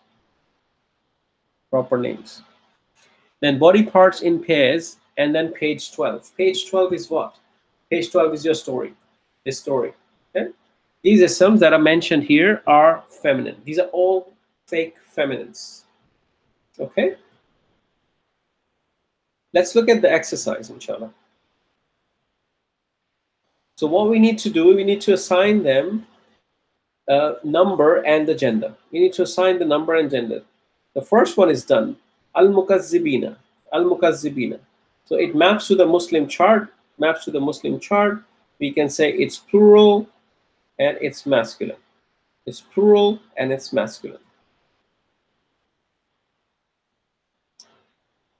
Proper names. Then body parts in pairs, and then page 12. Page 12 is what? Page 12 is your story. This story. Okay? These isms that are mentioned here are feminine. These are all fake feminines. Okay? Let's look at the exercise, inshallah. So what we need to do, we need to assign them number and the gender. We need to assign the number and gender. The first one is done. Al-Mukazzibina. Al-Mukazzibina. So it maps to the Muslim chart. Maps to the Muslim chart. We can say it's plural and it's masculine. It's plural and it's masculine.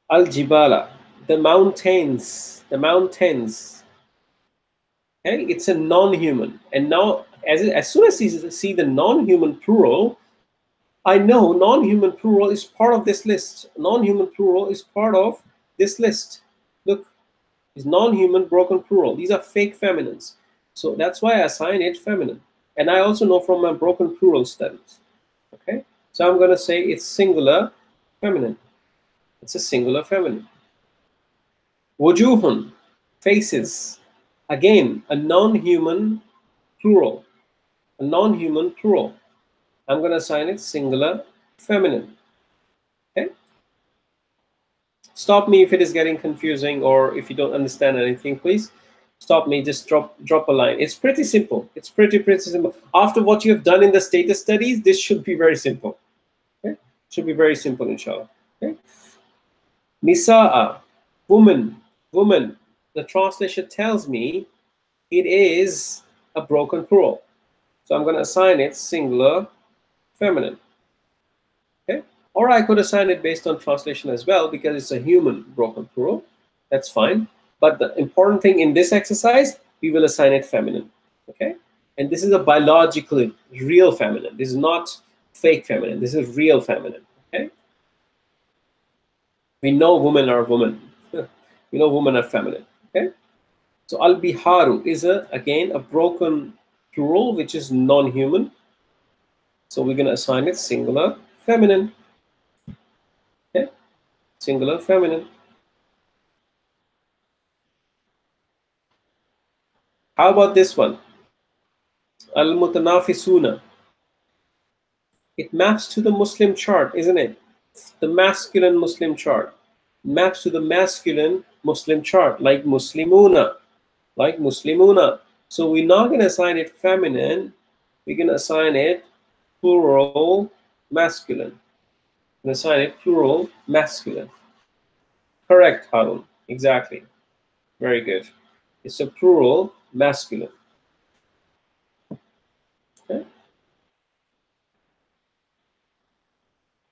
Al-Jibala. The mountains. The mountains. Okay, it's a non-human. And now, as soon as you see the non-human plural, I know non-human plural is part of this list. Non-human plural is part of this list. Look, it's non-human broken plural. These are fake feminines. So that's why I assign it feminine. And I also know from my broken plural studies. Okay, so I'm going to say it's singular feminine. It's a singular feminine. Wujuhun, faces. Again, a non-human plural. A non-human plural. I'm going to assign it singular feminine. Okay? Stop me if it is getting confusing, or if you don't understand anything, please stop me. Just drop a line. It's pretty simple. It's pretty simple. After what you have done in the status studies, this should be very simple. Okay? Should be very simple, inshallah. Okay? Nisa'a, woman. The translation tells me it is a broken plural. So I'm going to assign it singular feminine. Okay? Or I could assign it based on translation as well, because it's a human broken plural. That's fine. But the important thing in this exercise, we will assign it feminine. Okay? And this is a biologically real feminine. This is not fake feminine. This is real feminine. Okay? We know women are women. We know women are feminine. Okay? So al-biharu is again a broken plural, which is non-human. So we're going to assign it singular feminine. Okay? Singular feminine. How about this one? Al-mutanafisuna. It maps to the Muslim chart, isn't it? The masculine Muslim chart. Maps to the masculine Muslim chart, like muslimuna. Like muslimuna. So we're not going to assign it feminine. We're going to assign it plural masculine. We're going to assign it plural masculine. Correct, Harun. Exactly. Very good. It's a plural masculine. Okay.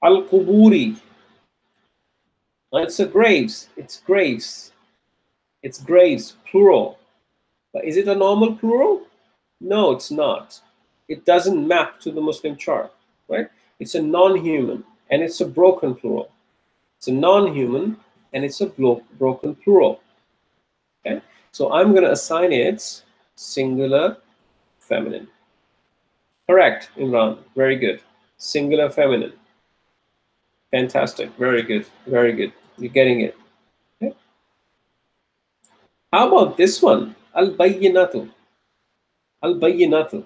Al-Quburi. It's a graves. It's graves. It's graves, plural. But is it a normal plural? No, it's not. It doesn't map to the Muslim chart. right? It's a non-human and it's a broken plural. It's a non-human and it's a broken plural. Okay, so I'm going to assign it singular feminine. Correct, Imran. Very good. Singular feminine. Fantastic. Very good. Very good. You're getting it. Okay. How about this one? Al-bayyinatu. Al-bayyinatu.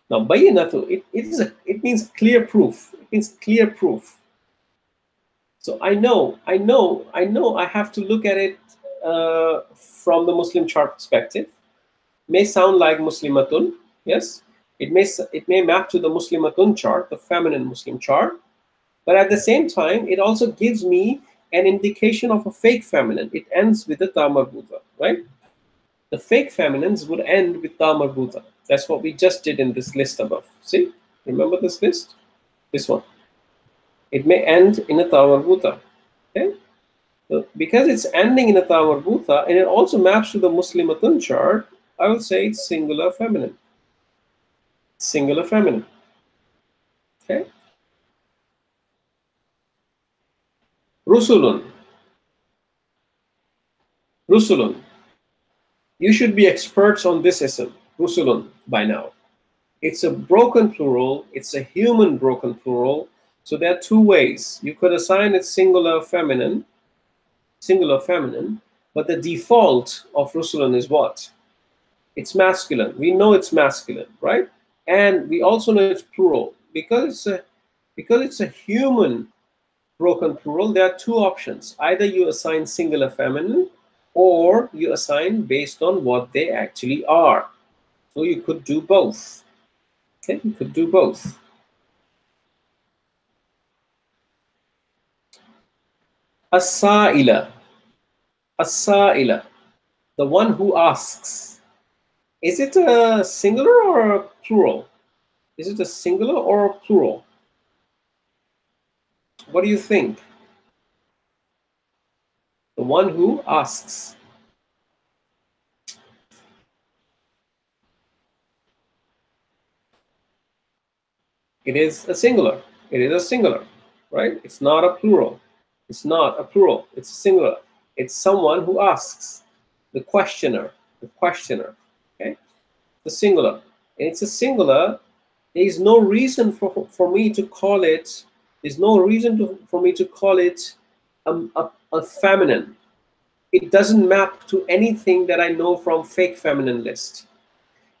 Now, bayyinatu, it means clear proof. It means clear proof. So I have to look at it from the Muslim chart perspective. May sound like Muslimatun, yes. It may map to the Muslimatun chart, the feminine Muslim chart, but at the same time, it also gives me an indication of a fake feminine. It ends with the ta marbuta, right? The fake feminines would end with ta marbuta. That's what we just did in this list above. See, remember this list? This one. It may end in a ta marbuta. Okay? So because it's ending in a ta marbuta and it also maps to the Muslimatun chart, I will say it's singular feminine. Singular feminine. Okay? Rusulun. Rusulun. You should be experts on this ism, Rusulun, by now. It's a broken plural. It's a human broken plural. So there are two ways. You could assign it singular feminine, but the default of Rusulun is what? It's masculine. We know it's masculine, right? And we also know it's plural. Because it's a human broken plural, there are two options. Either you assign singular feminine or you assign based on what they actually are. So you could do both. Okay, you could do both. As-sa'ila. As-sa'ila. The one who asks. Is it a singular or a plural? Is it a singular or a plural? What do you think? The one who asks. It is a singular. It is a singular, right? It's not a plural. It's not a plural. It's a singular. It's someone who asks. The questioner. The questioner. Okay? The singular. And it's a singular. There is no reason for me to call it. There's no reason for me to call it a feminine. It doesn't map to anything that I know from fake feminine list.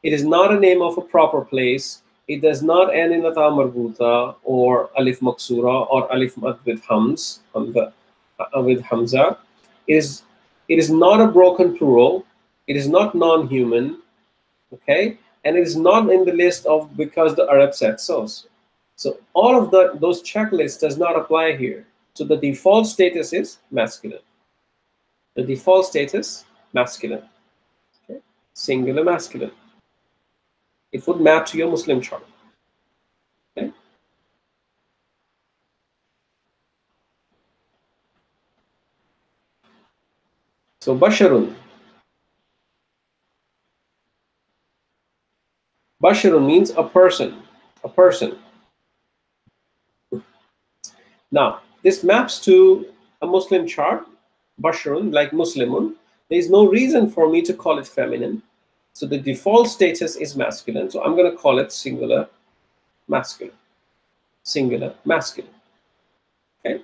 It is not a name of a proper place. It does not end in a ta marbuta or alif maksura or alif mad with with hamza. It is not a broken plural. It is not non-human. Okay, and it is not in the list of because the Arab said so. So all of those checklists does not apply here. So the default status is masculine. The default status masculine. Okay? Singular masculine. It would map to your Muslim chart. Okay? So basharun. Basharun means a person. A person. Now, this maps to a Muslim chart, basharun, like Muslimun. There is no reason for me to call it feminine. So the default status is masculine. So I'm going to call it singular masculine. Singular masculine. Okay.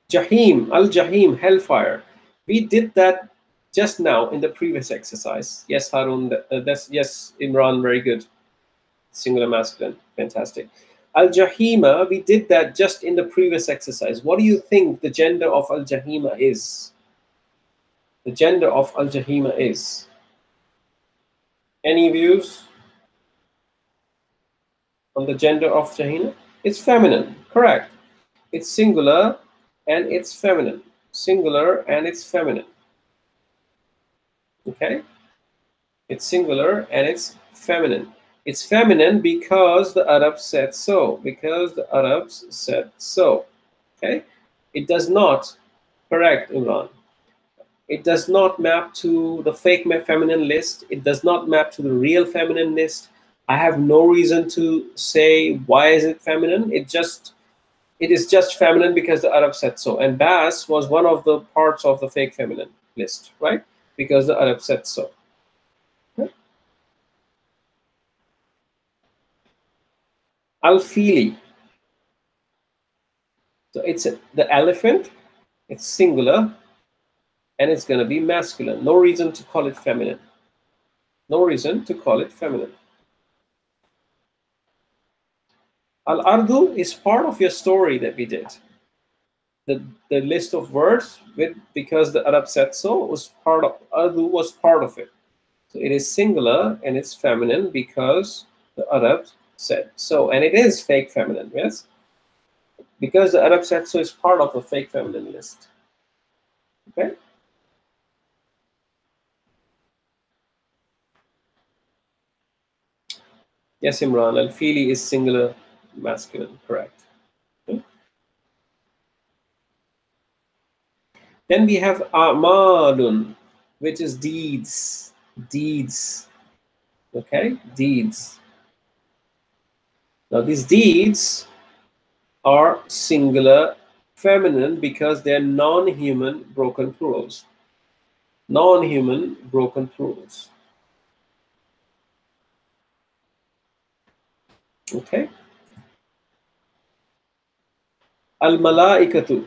Jahim, al-Jahim, hellfire. We did that just now in the previous exercise. Yes, Harun, yes, Imran, very good. Singular masculine, fantastic. Al-Jahima, we did that just in the previous exercise. What do you think the gender of Al-Jahima is? The gender of Al-Jahima is? Any views on the gender of Jahima? It's feminine, correct. It's singular and it's feminine. Singular and it's feminine. Okay? It's singular and it's feminine. It's feminine because the Arabs said so. Because the Arabs said so. Okay? It does not, correct, Imran. It does not map to the fake feminine list. It does not map to the real feminine list. I have no reason to say why is it feminine. It is just feminine because the Arab said so. And Bas was one of the parts of the fake feminine list, right? Because the Arab said so. Al-Fili. So it's the elephant, it's singular, and it's going to be masculine. No reason to call it feminine. No reason to call it feminine. Al-Ardu is part of your story that we did. The list of words with because the Arab said so was part of Ardu was part of it. So it is singular and it's feminine because the Arab said so, and it is fake feminine, yes, because the Arab said so is part of the fake feminine list. Okay. Yes, Imran. Al-Fili is singular, masculine. Correct. Okay. Then we have A'malun, which is deeds. Deeds. Okay, deeds. Now these deeds are singular feminine because they're non-human broken plurals. Non-human broken plurals. Okay. Al-malaikatu.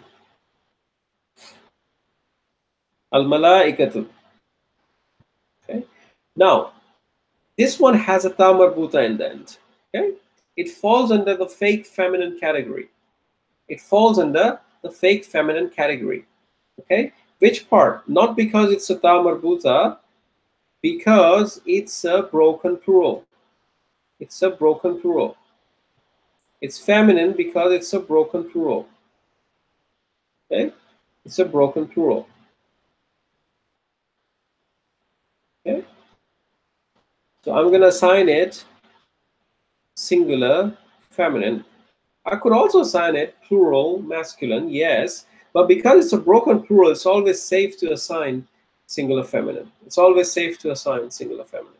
Al-malaikatu. Okay. Now, this one has a ta marbuta in the end. Okay. It falls under the fake feminine category. It falls under the fake feminine category. Okay. Which part? Not because it's a ta marbuta, because it's a broken plural. It's a broken plural. It's feminine because it's a broken plural. Okay. It's a broken plural. Okay. So I'm going to assign it singular feminine. I could also assign it plural masculine, yes, but because it's a broken plural, it's always safe to assign singular feminine. It's always safe to assign singular feminine.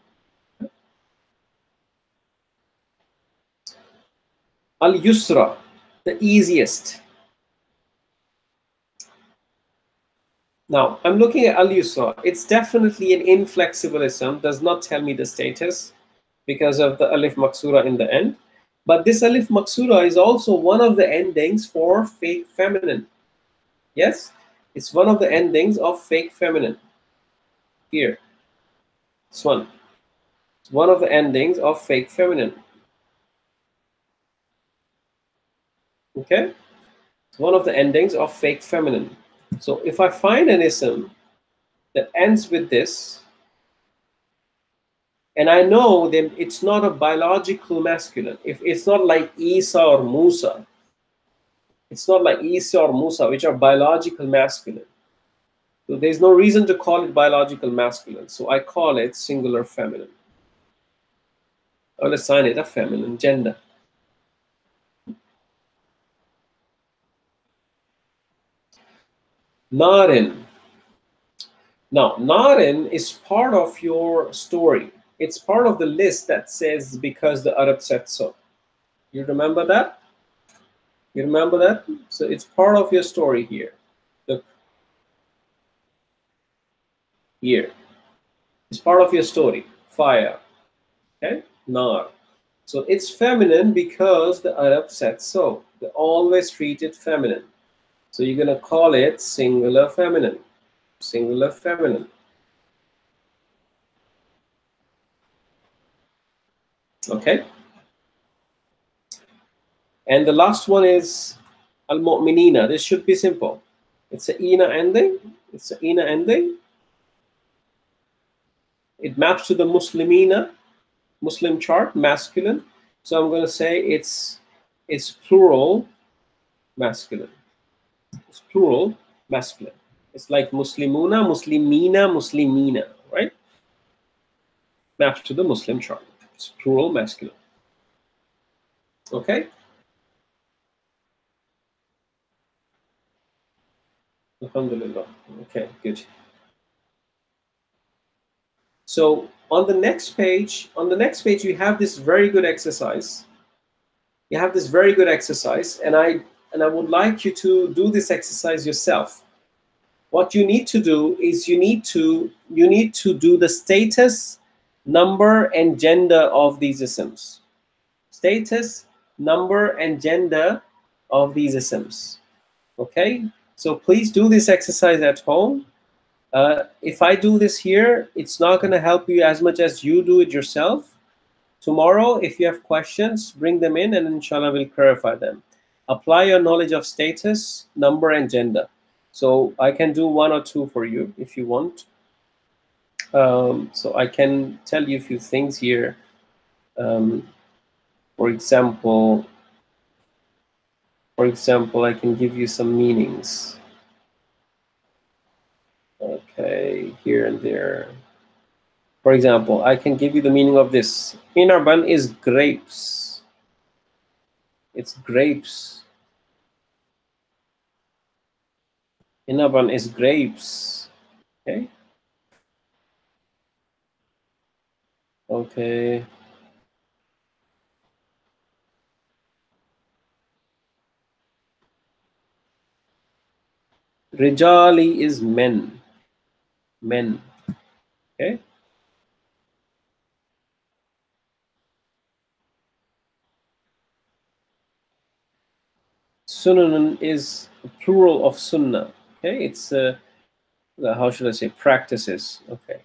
Al yusra, the easiest. Now I'm looking at al yusra. It's definitely an inflexible ism. Does not tell me the status because of the alif maksura in the end. But this alif maksura is also one of the endings for fake feminine. Yes, it's one of the endings of fake feminine. Here, this one. It's one of the endings of fake feminine. Okay, it's one of the endings of fake feminine. So if I find an ism that ends with this, and I know that it's not a biological masculine, if it's not like Isa or Musa, it's not like Isa or Musa, which are biological masculine. So there's no reason to call it biological masculine. So I call it singular feminine. I'll assign it a feminine gender. Narin. Now, Narin is part of your story. It's part of the list that says because the Arab said so. You remember that? You remember that? So it's part of your story here. Look, here. It's part of your story. Fire. Okay? Nar. So it's feminine because the Arab said so. They always treat it feminine. So you're going to call it singular feminine. Singular feminine. Okay? And the last one is al-mu'minina. This should be simple. It's a ina ending. It's a ina ending. It maps to the muslimina, Muslim chart, masculine. So I'm going to say it's plural masculine. It's plural masculine. It's like muslimuna, muslimina, muslimina, right? Maps to the Muslim chart. It's plural masculine. Okay? Alhamdulillah. Okay, good. So on the next page, you have this very good exercise. You have this very good exercise, and I would like you to do this exercise yourself. What you need to do is you need to do the status, number, and gender of these isms. Status, number, and gender of these isms. Okay, so please do this exercise at home. If I do this here, it's not going to help you as much as you do it yourself. Tomorrow, if you have questions, bring them in, and inshallah we'll clarify them. Apply your knowledge of status, number, and gender. So I can do one or two for you if you want. So I can tell you a few things here. For example, I can give you some meanings. Okay, here and there. For example, I can give you the meaning of this. Inaban is grapes. It's grapes. Inaban is grapes. Okay. Okay. Rijali is men. Men. Okay. Sunan is a plural of sunnah. Okay. It's how should I say, practices. Okay.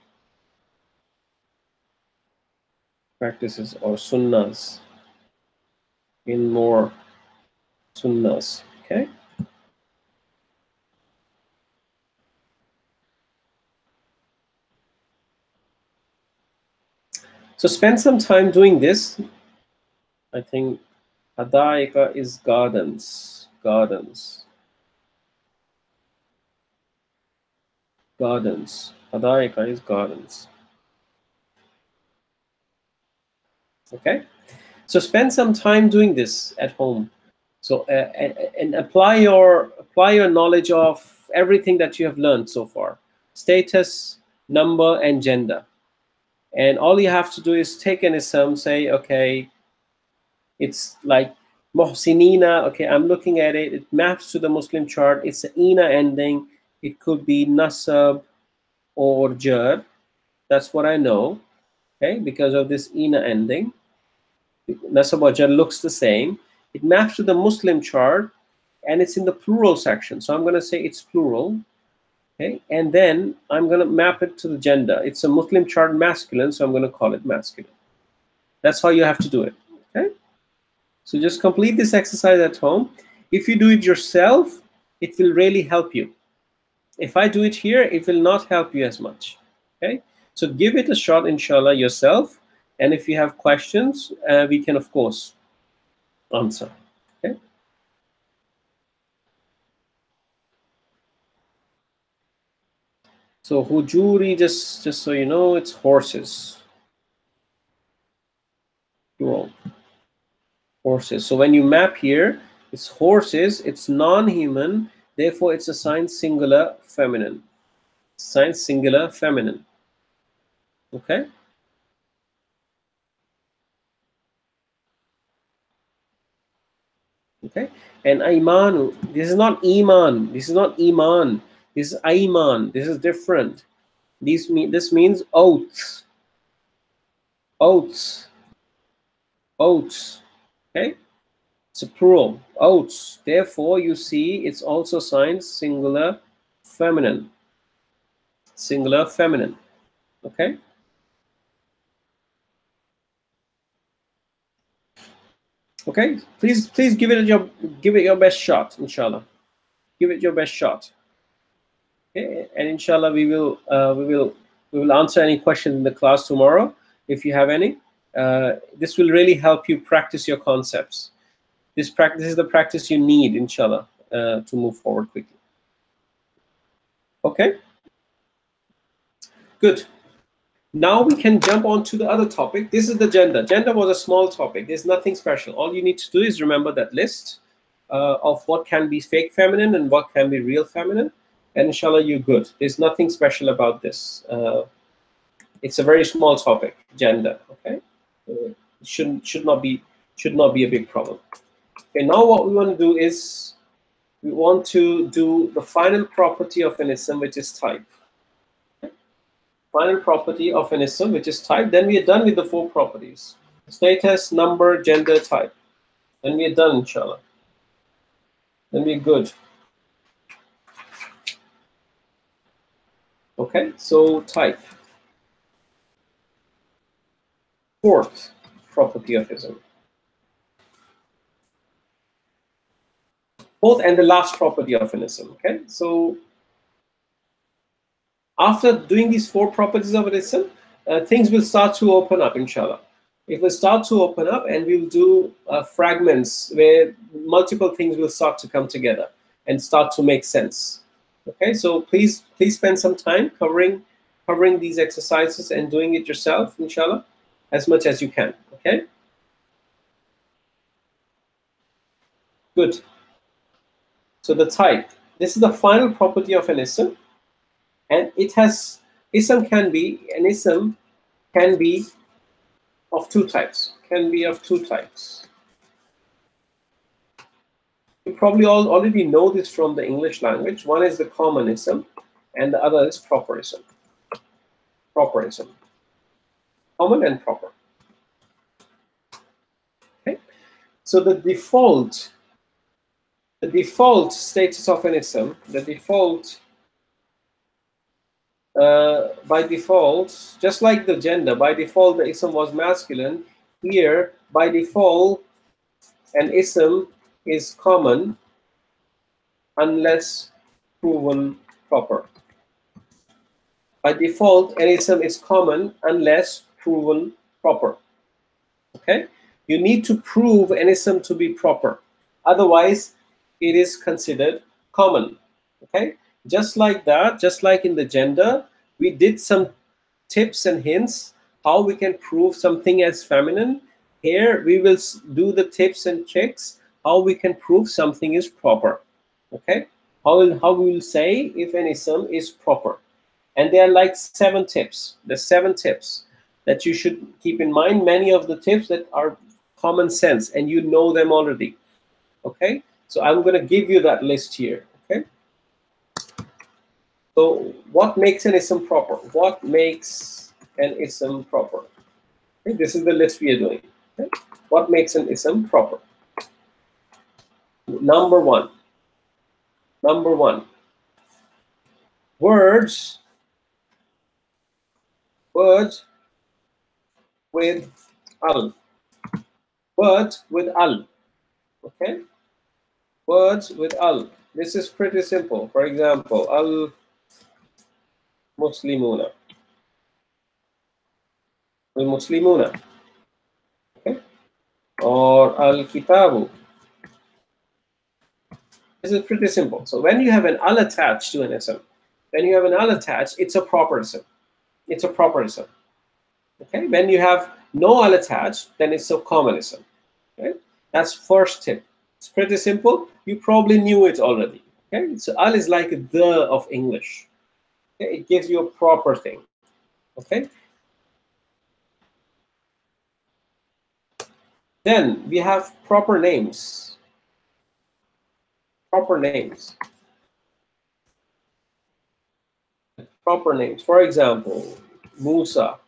Practices or sunnahs. In more sunnahs. Okay. So spend some time doing this. I think Hadaika is gardens. Gardens. Gardens. Hadaika is gardens. Okay. So spend some time doing this at home. So and apply your knowledge of everything that you have learned so far. Status, number, and gender. And all you have to do is take an ism, say, okay, it's like Mohsinina. Okay, I'm looking at it. It maps to the Muslim chart. It's an ina ending. It could be nasab or jar. That's what I know. Okay, because of this ina ending. Nasab or jar looks the same. It maps to the Muslim chart, and it's in the plural section. So I'm going to say it's plural. Okay, and then I'm going to map it to the gender. It's a Muslim chart masculine, so I'm going to call it masculine. That's how you have to do it. Okay. So just complete this exercise at home. If you do it yourself, it will really help you. If I do it here, it will not help you as much. Okay, so give it a shot, inshallah, yourself. And if you have questions, we can, of course, answer. Okay. So hujuri, just so you know, it's horses. Plural. Horses. So when you map here, it's horses, it's non-human, therefore it's assigned singular feminine. Assigned singular feminine. Okay. Okay. And aimanu, this is not iman, this is not iman, this is aiman, this is different. This means oaths. Oaths. Oaths. Okay. It's a plural, oaths. Therefore, you see it's also signed singular feminine. Singular feminine. Okay. Okay. Please give it your best shot, inshallah. Give it your best shot. Okay. And inshallah we will answer any questions in the class tomorrow if you have any. This will really help you practice your concepts. This is the practice you need, inshallah, to move forward quickly. Okay. Good. Now we can jump on to the other topic. This is the gender. Gender was a small topic. There's nothing special. All you need to do is remember that list of what can be fake feminine and what can be real feminine. And inshallah, you're good. There's nothing special about this. It's a very small topic, gender. Okay, should not be a big problem. Okay, now what we want to do is we want to do the final property of an ism, which is type. Final property of an ism, which is type. Then we are done with the 4 properties: status, number, gender, type. Then we are done, inshallah. Then we're good. Okay, so type. 4th property of ism. 4th and the last property of an ism. Okay, so after doing these 4 properties of an ism, things will start to open up, inshallah. It will start to open up, and we'll do fragments where multiple things will start to come together and start to make sense. Okay, so please spend some time covering these exercises and doing it yourself, inshallah, as much as you can. Okay, good. So the type, this is the final property of an ism, and it has ism can be of 2 types. Can be of 2 types. You probably already know this from the English language. One is the common ism, and the other is proper ism. Proper ism. Common and proper. Okay. So the default status of an ism, by default, just like the gender, by default the ism was masculine. Here, by default, an ism is common unless proven proper. By default, an ism is common unless proven proper. Okay, you need to prove an ism to be proper, otherwise it is considered common. Okay, just like that, just like in the gender, we did some tips and hints how we can prove something as feminine. Here we will do the tips and checks how we can prove something is proper. Okay, how we will say if an ism is proper. And there are like 7 tips. There's 7 tips that you should keep in mind. Many of the tips that are common sense and you know them already. Okay, so I'm going to give you that list here. Okay, so what makes an ism proper? What makes an ism proper? Okay, this is the list we are doing. Okay? What makes an ism proper? Number one, words with al. Words with al. Okay, words with al. This is pretty simple. For example, al muslimuna. Al muslimuna. Okay, or al kitabu. This is pretty simple. So when you have an al attached to an ism, it's a proper ism. It's a proper ism. Okay, when you have no al attached, then it's a common ism. Okay, that's first tip. It's pretty simple. You probably knew it already. Okay, so al is like the of English. Okay, it gives you a proper thing. Okay. Then we have proper names. Proper names. Proper names. For example, Musa.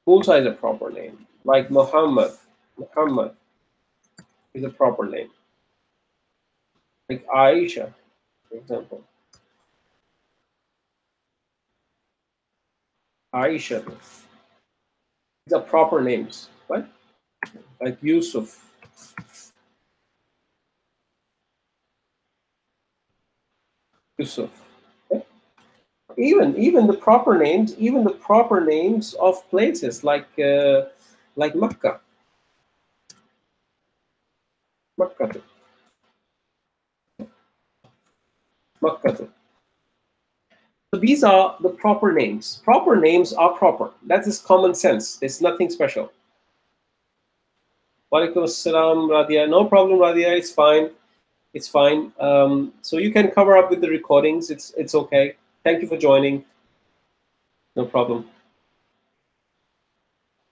Musa is a proper name. Like Muhammad. Muhammad is a proper name. Like Aisha, for example. Aisha. These are proper names, right? Like Yusuf. Yusuf. Okay? Even the proper names of places like Makkah. Makkah. Makkah. So these are the proper names. Proper names are proper. That is common sense. There's nothing special. Walaikum assalam, Radia. No problem, Radia. It's fine. It's fine. So you can cover up with the recordings. It's okay. Thank you for joining. No problem.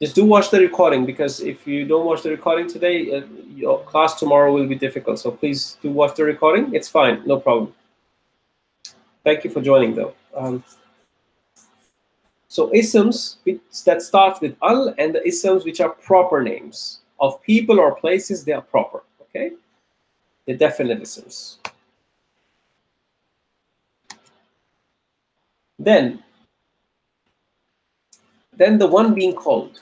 Just do watch the recording, because if you don't watch the recording today, your class tomorrow will be difficult. So please do watch the recording. It's fine, no problem. Thank you for joining, though. So isms that start with al, and the isms which are proper names of people or places, they are proper. Okay, the definite isms. Then the one being called.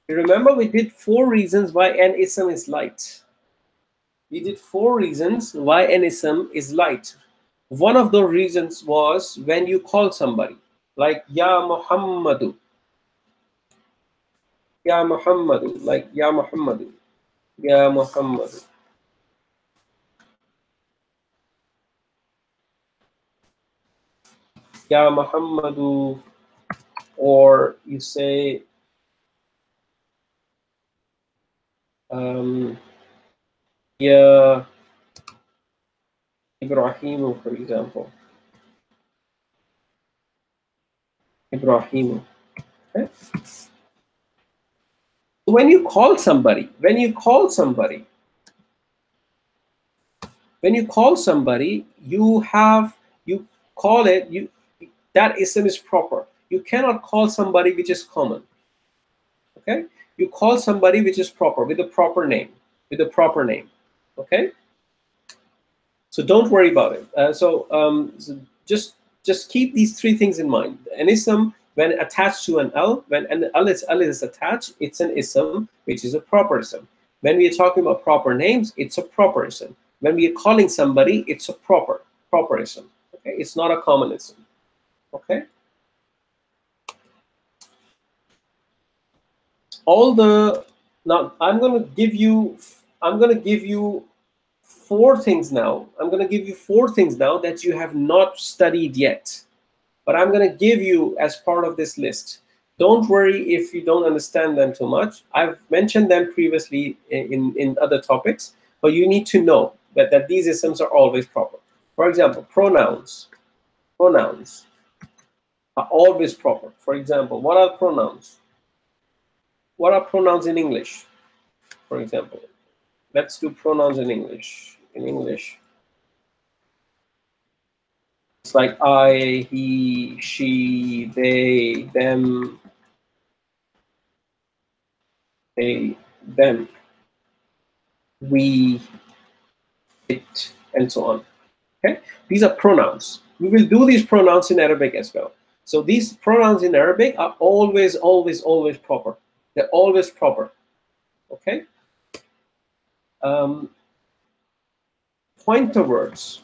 You remember we did 4 reasons why an ism is light. We did 4 reasons why an ism is light. One of the reasons was when you call somebody, like Ya Muhammadu. Ya Muhammadu, like Ya Muhammadu. Ya Muhammadu. Ya Muhammadu. Or you say Ya Ibrahimu, for example. Ibrahimu. Okay? When you call somebody, you call it, that ism is proper. You cannot call somebody which is common. Okay? You call somebody which is proper, with a proper name. Okay? So don't worry about it. So just keep these 3 things in mind. An ism, when attached to an al, when an al is attached, it's an ism which is a proper ism. When we are talking about proper names, it's a proper ism. When we are calling somebody, it's a proper ism. Okay, it's not a common ism. Okay. Now I'm going to give you 4 things now. I'm going to give you 4 things now that you have not studied yet, but I'm going to give you as part of this list. Don't worry if you don't understand them too much. I've mentioned them previously in other topics, but you need to know that these isms are always proper. For example, pronouns are always proper. For example, what are pronouns? What are pronouns in English? For example, let's do pronouns in English. It's like I, he, she, they, them, we, it, and so on. Okay, these are pronouns. We will do these pronouns in Arabic as well. So these pronouns in Arabic are always proper. They're always proper. Okay. Pointer words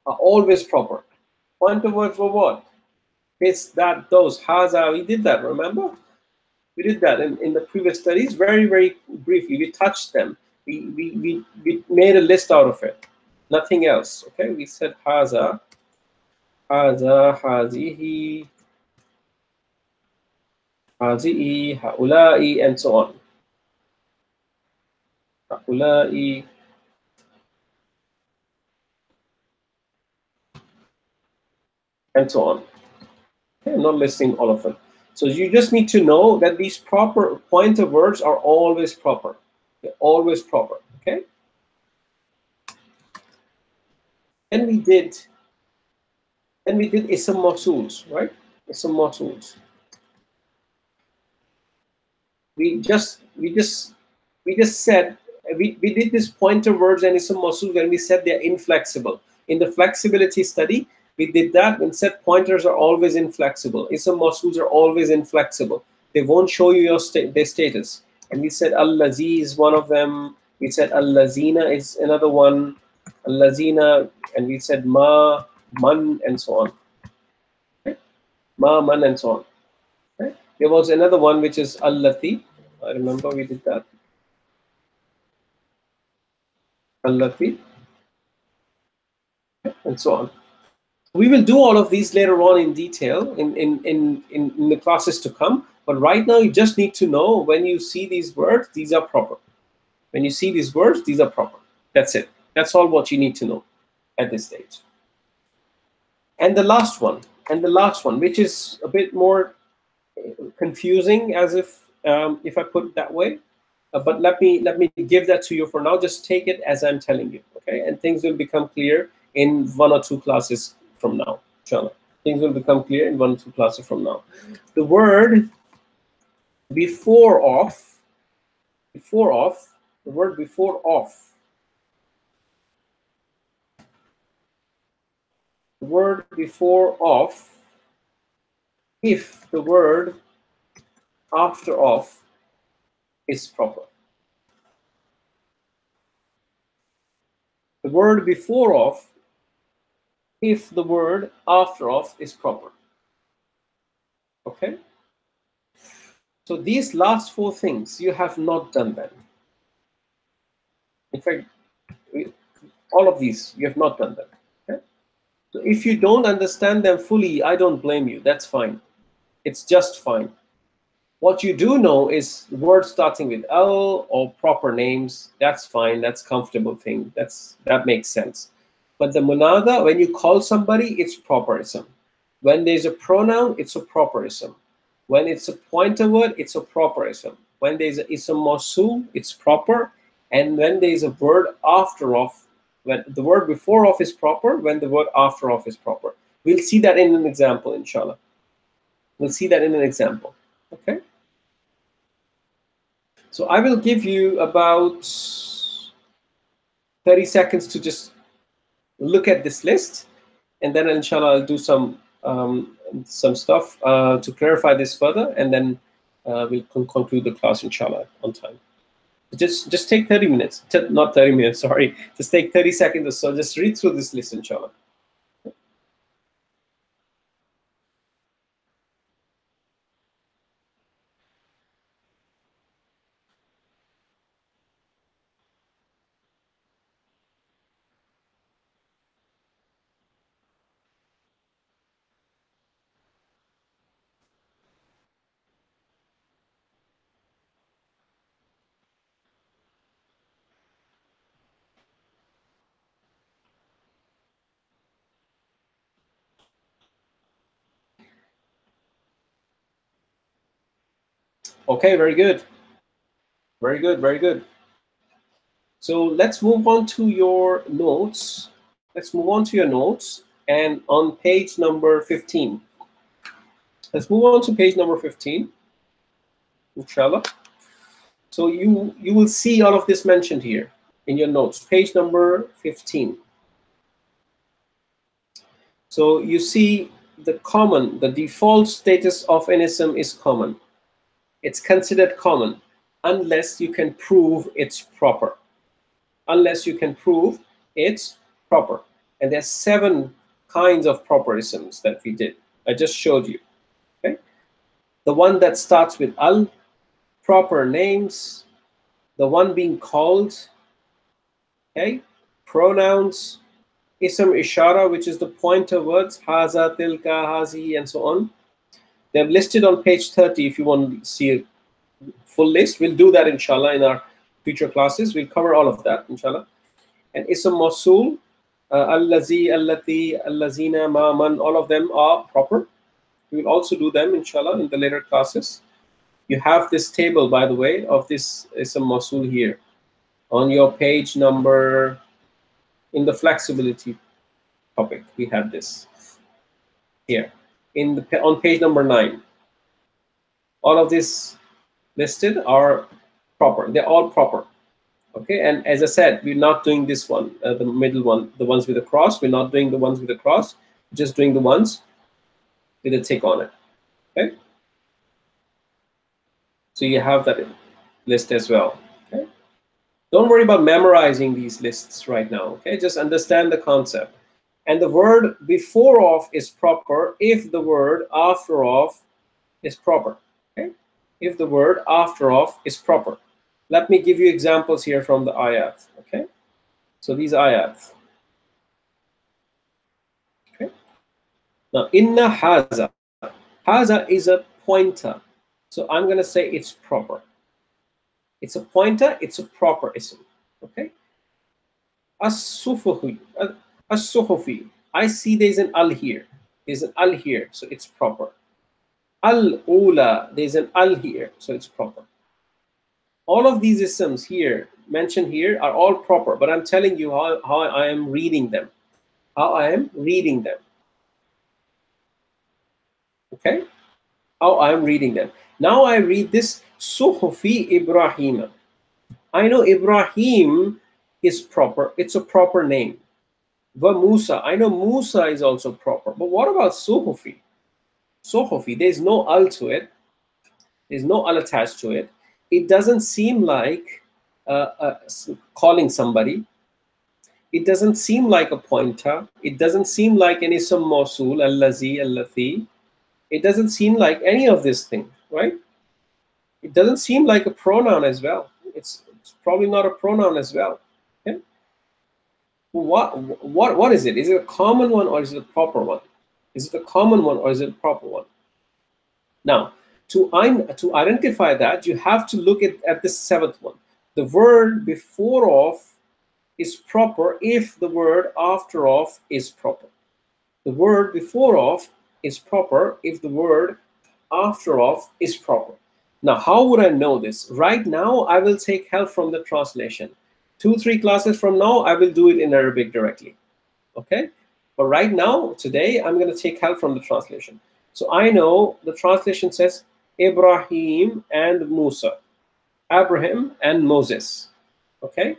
are always proper. Pointer words were what? It's that, those, haza. We did that, remember? We did that in the previous studies, very, very briefly. We touched them. We made a list out of it. Nothing else. Okay, we said haza, hazihi, haulai, and so on. Haulai, and so on. Okay, I'm not listing all of them. So you just need to know that these proper pointer words are always proper. They're always proper. Okay. And we did ism mawsuls, right? Ism mawsuls. We just said we did this pointer words and ism mawsul when we said they're inflexible. In the flexibility study, we did that and said pointers are always inflexible. Ism mawsuls are always inflexible. They won't show you their status. And we said al-lazi is one of them. We said al-lazina is another one. Al-lazina, and we said ma, man, and so on. Okay? Ma, man, and so on. Okay? There was another one which is allati. I remember we did that. Allati, and so on. We will do all of these later on in detail in the classes to come. But right now, you just need to know when you see these words, these are proper. When you see these words, these are proper. That's it. That's all what you need to know at this stage. And the last one, which is a bit more confusing, as if I put it that way. But let me give that to you for now. Just take it as I'm telling you, okay? And things will become clear in 1 or 2 classes from now, inshallah. Things will become clear in 1 or 2 classes from now. The word before of, the word before of, the word before of, if the word after of is proper. The word before of, if the word after of is proper. Okay? So these last 4 things, you have not done them. In fact, all of these, you have not done them. Okay? So if you don't understand them fully, I don't blame you. That's fine. It's just fine. What you do know is words starting with L or proper names. That's fine. That's a comfortable thing. That makes sense. But the munada, when you call somebody, it's properism. When there's a pronoun, it's a properism. When it's a pointer word, it's a properism. When there's a ism mawsul, it's proper. And when there's a word after of, when the word before of is proper, when the word after of is proper. We'll see that in an example, inshallah. We'll see that in an example. Okay? So I will give you about 30 seconds to just look at this list, and then inshallah I'll do some stuff to clarify this further, and then we'll conclude the class inshallah on time. Just take 30 minutes, not 30 minutes, sorry. Just take 30 seconds or so. Just read through this list inshallah. Okay, very good. Very good, very good. So let's move on to your notes. Let's move on to your notes, and on page number 15. Let's move on to page number 15, inshallah. So you will see all of this mentioned here in your notes, page number 15. So you see the default status of an ism is common. It's considered common unless you can prove it's proper. Unless you can prove it's proper. And there's 7 kinds of proper isms that we did. I just showed you. Okay? The one that starts with al, proper names, the one being called, okay, pronouns, ism ishara, which is the pointer words, haza, tilka, hazi, and so on. They're listed on page 30 if you want to see a full list. We'll do that inshallah in our future classes. We'll cover all of that inshallah. And ism mawsul, allazi, allati, allazina, ma, man, all of them are proper. We will also do them inshallah in the later classes. You have this table, by the way, of this ism mawsul here on your page number, in the flexibility topic. We have this here on page number 9. All of this listed are proper. They're all proper. Okay, and as I said, we're not doing this one, the middle one, the ones with a cross. We're not doing the ones with a cross, just doing the ones with a tick on it. Okay, so you have that list as well. Okay, don't worry about memorizing these lists right now. Okay, just understand the concept. And the word before of is proper if the word after of is proper. Okay, if the word after of is proper. Let me give you examples here from the ayat. Okay, so these ayat. Okay, now inna haza. Haza is a pointer, so I'm going to say it's proper. It's a pointer. It's a proper ism. Okay. As-sufufi. I see there's an al here. There's an al here, so it's proper. Al-ula, there's an al here, so it's proper. All of these isms here, mentioned here, are all proper, but I'm telling you how I am reading them. How I am reading them. Okay? How I am reading them. Now I read this Suhufi Ibrahim. I know Ibrahim is proper. It's a proper name. Va Musa. I know Musa is also proper. But what about Suhufi? Suhufi, there's no al to it. There's no al attached to it. It doesn't seem like calling somebody. It doesn't seem like a pointer. It doesn't seem like an ism mawsul, allazi, allati. It doesn't seem like any of this thing, right? It doesn't seem like a pronoun as well. It's probably not a pronoun as well. Okay? What is it? Is it a common one or is it a proper one? Is it a common one or is it a proper one? Now, to identify that, you have to look at the seventh one. The word before of is proper if the word after of is proper. The word before of is proper if the word after of is proper. Now, how would I know this? Right now, I will take help from the translation. 2-3 classes from now, I will do it in Arabic directly. Okay? But right now, today, I'm going to take help from the translation. So I know the translation says Ibrahim and Musa, Abraham and Moses. Okay?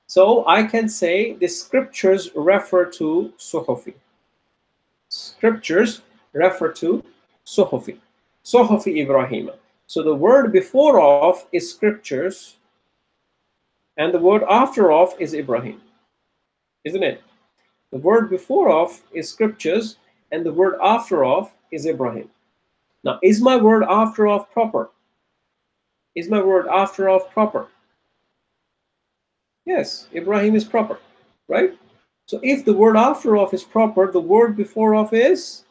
So I can say the scriptures refer to Suhufi. Scriptures refer to Suhufi. Suhufi Ibrahim. So the word before of is scriptures, and the word after of is Ibrahim. Isn't it? The word before of is scriptures, and the word after of is Ibrahim. Now, is my word after of proper? Is my word after of proper? Yes, Ibrahim is proper, right? So if the word after of is proper, the word before of is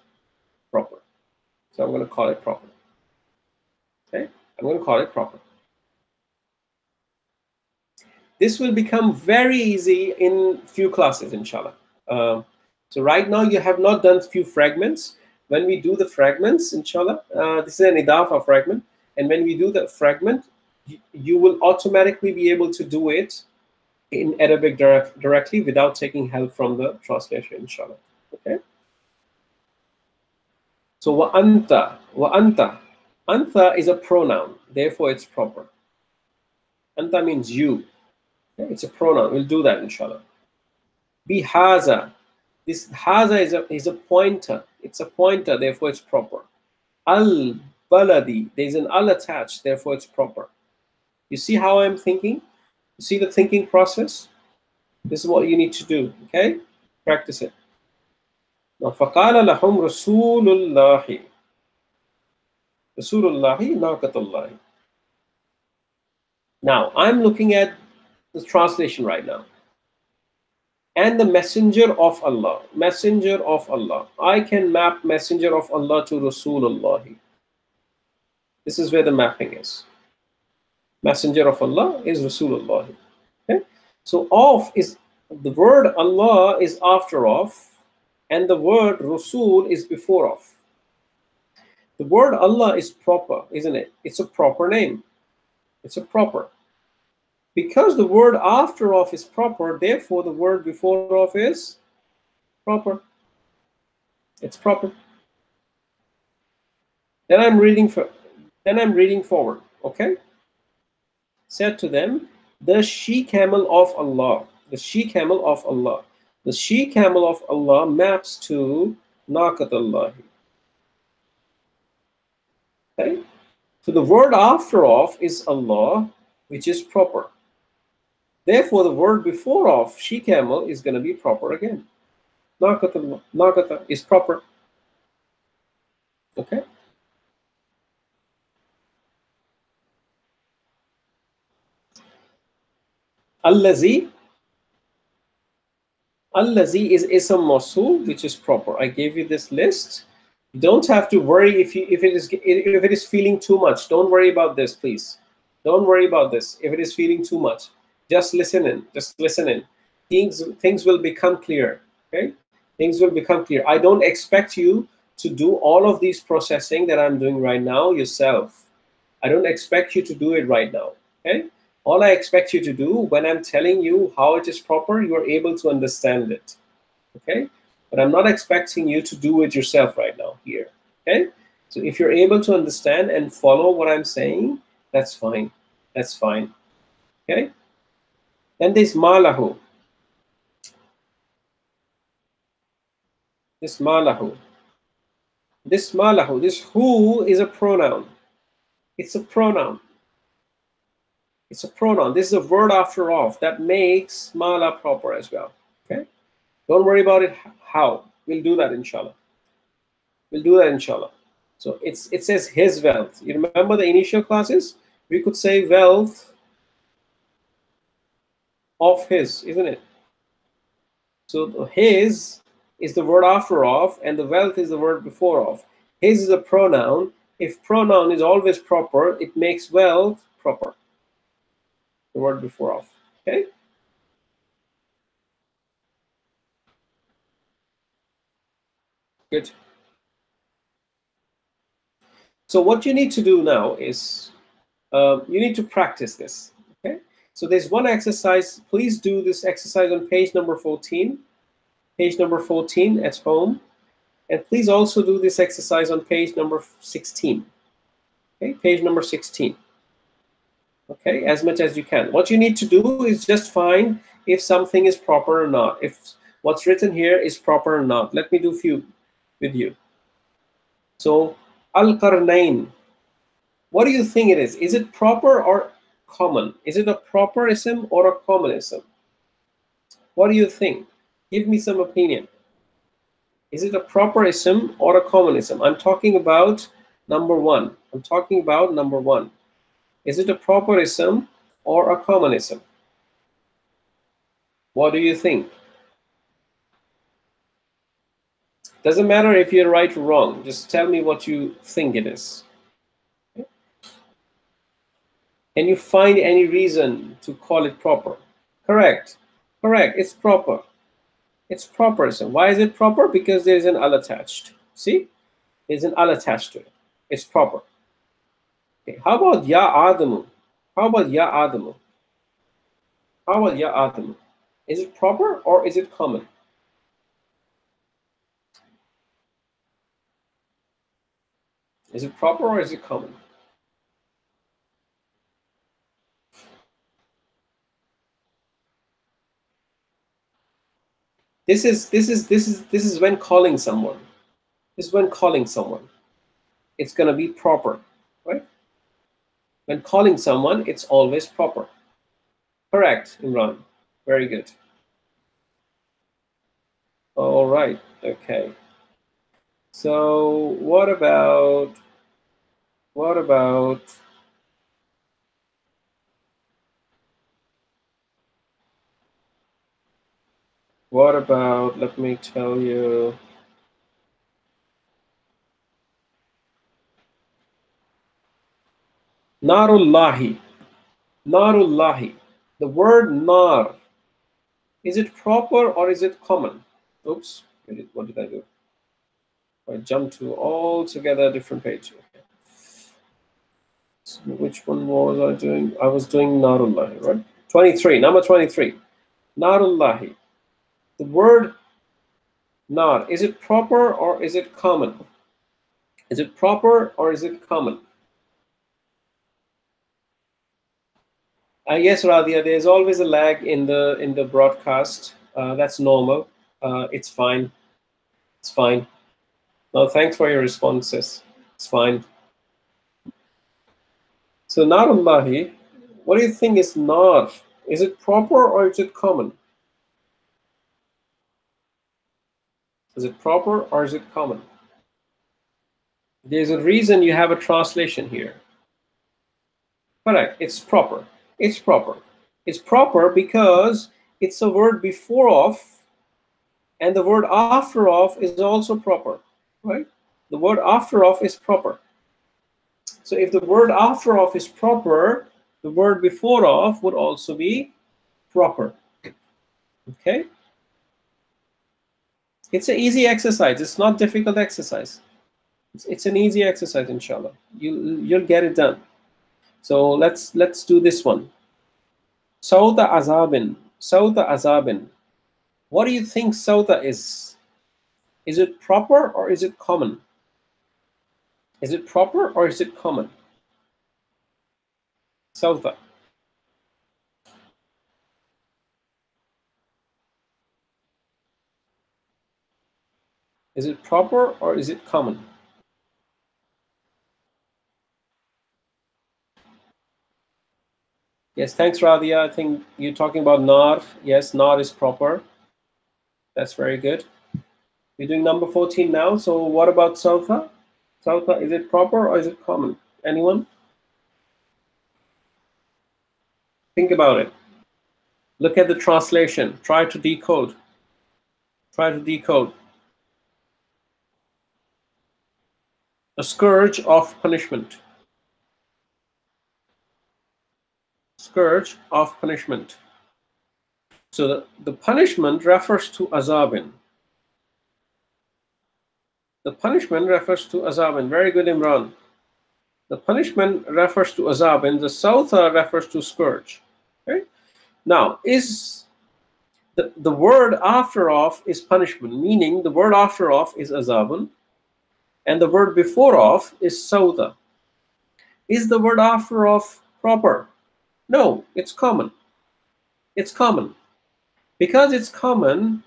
proper. So I'm going to call it proper. Okay, I'm going to call it proper. This will become very easy in few classes, inshallah. So right now you have not done few fragments. When we do the fragments, inshallah, this is an idafa fragment, and when we do the fragment, you will automatically be able to do it in Arabic directly without taking help from the translation, inshallah. Okay. So wa anta, anta is a pronoun, therefore it's proper. Anta means you. Okay? It's a pronoun. We'll do that, inshallah. Bi haza. This haza is a pointer. It's a pointer, therefore it's proper. Al baladi. There's an al attached, therefore it's proper. You see how I'm thinking? You see the thinking process? This is what you need to do. Okay? Practice it. Now, فَقَالَ لَهُمْ رَسُولُ اللَّهِ رَسُولُ اللَّهِ نَاقَةُ اللَّهِ. Now, I'm looking at the translation right now. And the messenger of Allah. Messenger of Allah. I can map messenger of Allah to Rasulullah. This is where the mapping is. Messenger of Allah is Rasulullah. Okay? So of is the word Allah is after of, and the word Rasul is before of. The word Allah is proper, isn't it? It's a proper name. It's a proper. Because the word after of is proper, therefore the word before of is proper. It's proper. Then I'm reading forward. Okay? Said to them, the she-camel of Allah. The she-camel of Allah. The she-camel of Allah maps to Naqatullah. Okay? So the word after of is Allah, which is proper. Therefore, the word before of she-camel is going to be proper again. Naqatullah. Naqata is proper. Okay? Allazi. Allazi is ism mawsul, which is proper. I gave you this list. You don't have to worry if it is feeling too much. Don't worry about this, please. Don't worry about this. If it is feeling too much, just listen in. Just listen in. Things will become clear. Okay. Things will become clear. I don't expect you to do all of these processing that I'm doing right now yourself. I don't expect you to do it right now. Okay? All I expect you to do when I'm telling you how it is proper, you are able to understand it. Okay? But I'm not expecting you to do it yourself right now here. Okay? So if you're able to understand and follow what I'm saying, that's fine. That's fine. Okay? Then this malahu. This malahu. This malahu. This who is a pronoun. It's a pronoun. It's a pronoun. This is a word after of that makes mala proper as well. Okay? Don't worry about it. How? We'll do that inshallah. We'll do that inshallah. So it says his wealth. You remember the initial classes? We could say wealth of his, isn't it? So his is the word after of, and the wealth is the word before of. His is a pronoun. If pronoun is always proper, it makes wealth proper. The word before of. Okay? Good. So what you need to do now is you need to practice this. Okay? So there's one exercise. Please do this exercise on page number 14. Page number 14 at home. And please also do this exercise on page number 16. Okay? Page number 16. Okay? As much as you can. What you need to do is just find if something is proper or not. If what's written here is proper or not. Let me do a few with you. So, Al-Qarnayn. What do you think it is? Is it proper or common? Is it a proper ism or a common ism? What do you think? Give me some opinion. Is it a proper ism or a common ism? I'm talking about number one. I'm talking about number one. Is it a proper ism or a common ism? What do you think? Doesn't matter if you're right or wrong. Just tell me what you think it is. Can you find any reason to call it proper? Correct. Correct. It's proper. It's proper. So why is it proper? Because there's an al attached. See? There's an al attached to it. It's proper. Okay. How about ya adamu? How about ya adamu? How about ya adamu? Is it proper or is it common? Is it proper or is it common? This is when calling someone. This is when calling someone. It's gonna be proper, right? When calling someone, it's always proper. Correct, Imran. Very good. All right. Okay. So what about what about let me tell you. Narullahi. Narullahi. The word nar, is it proper or is it common? Oops, what did I do? I jumped to altogether different page. Okay. So which one was I doing? I was doing Narullahi, right? 23, number 23. Narullahi. The word nar, is it proper or is it common? Is it proper or is it common? Yes, Radia, there's always a lag in the broadcast. That's normal. It's fine. It's fine. No, thanks for your responses. It's fine. So Narullahi, what do you think is nar? Is it proper or is it common? Is it proper or is it common? There's a reason you have a translation here. Correct. It's proper. It's proper. It's proper because it's a word before of, and the word after of is also proper, right? The word after of is proper. So if the word after of is proper, the word before of would also be proper. Okay? It's an easy exercise. It's not difficult exercise. It's an easy exercise, inshallah. You'll get it done. So let's do this one. Sauda azabin. Sauda azabin. What do you think sauda is? Is it proper or is it common? Is it proper or is it common? Sauda. Is it proper or is it common? Yes, thanks, Radia. I think you're talking about nar. Yes, nar is proper. That's very good. We're doing number 14 now. So what about sauda? Sauda, is it proper or is it common? Anyone? Think about it. Look at the translation. Try to decode. Try to decode. A scourge of punishment. Scourge of punishment. So the punishment refers to azabin. The punishment refers to azabin. Very good, Imran. The punishment refers to azabin. The sauta refers to scourge. Okay? Now, is the word after of is punishment, meaning the word after of is azabun, and the word before of is sauta. Is the word after of proper? No, it's common. It's common. Because it's common,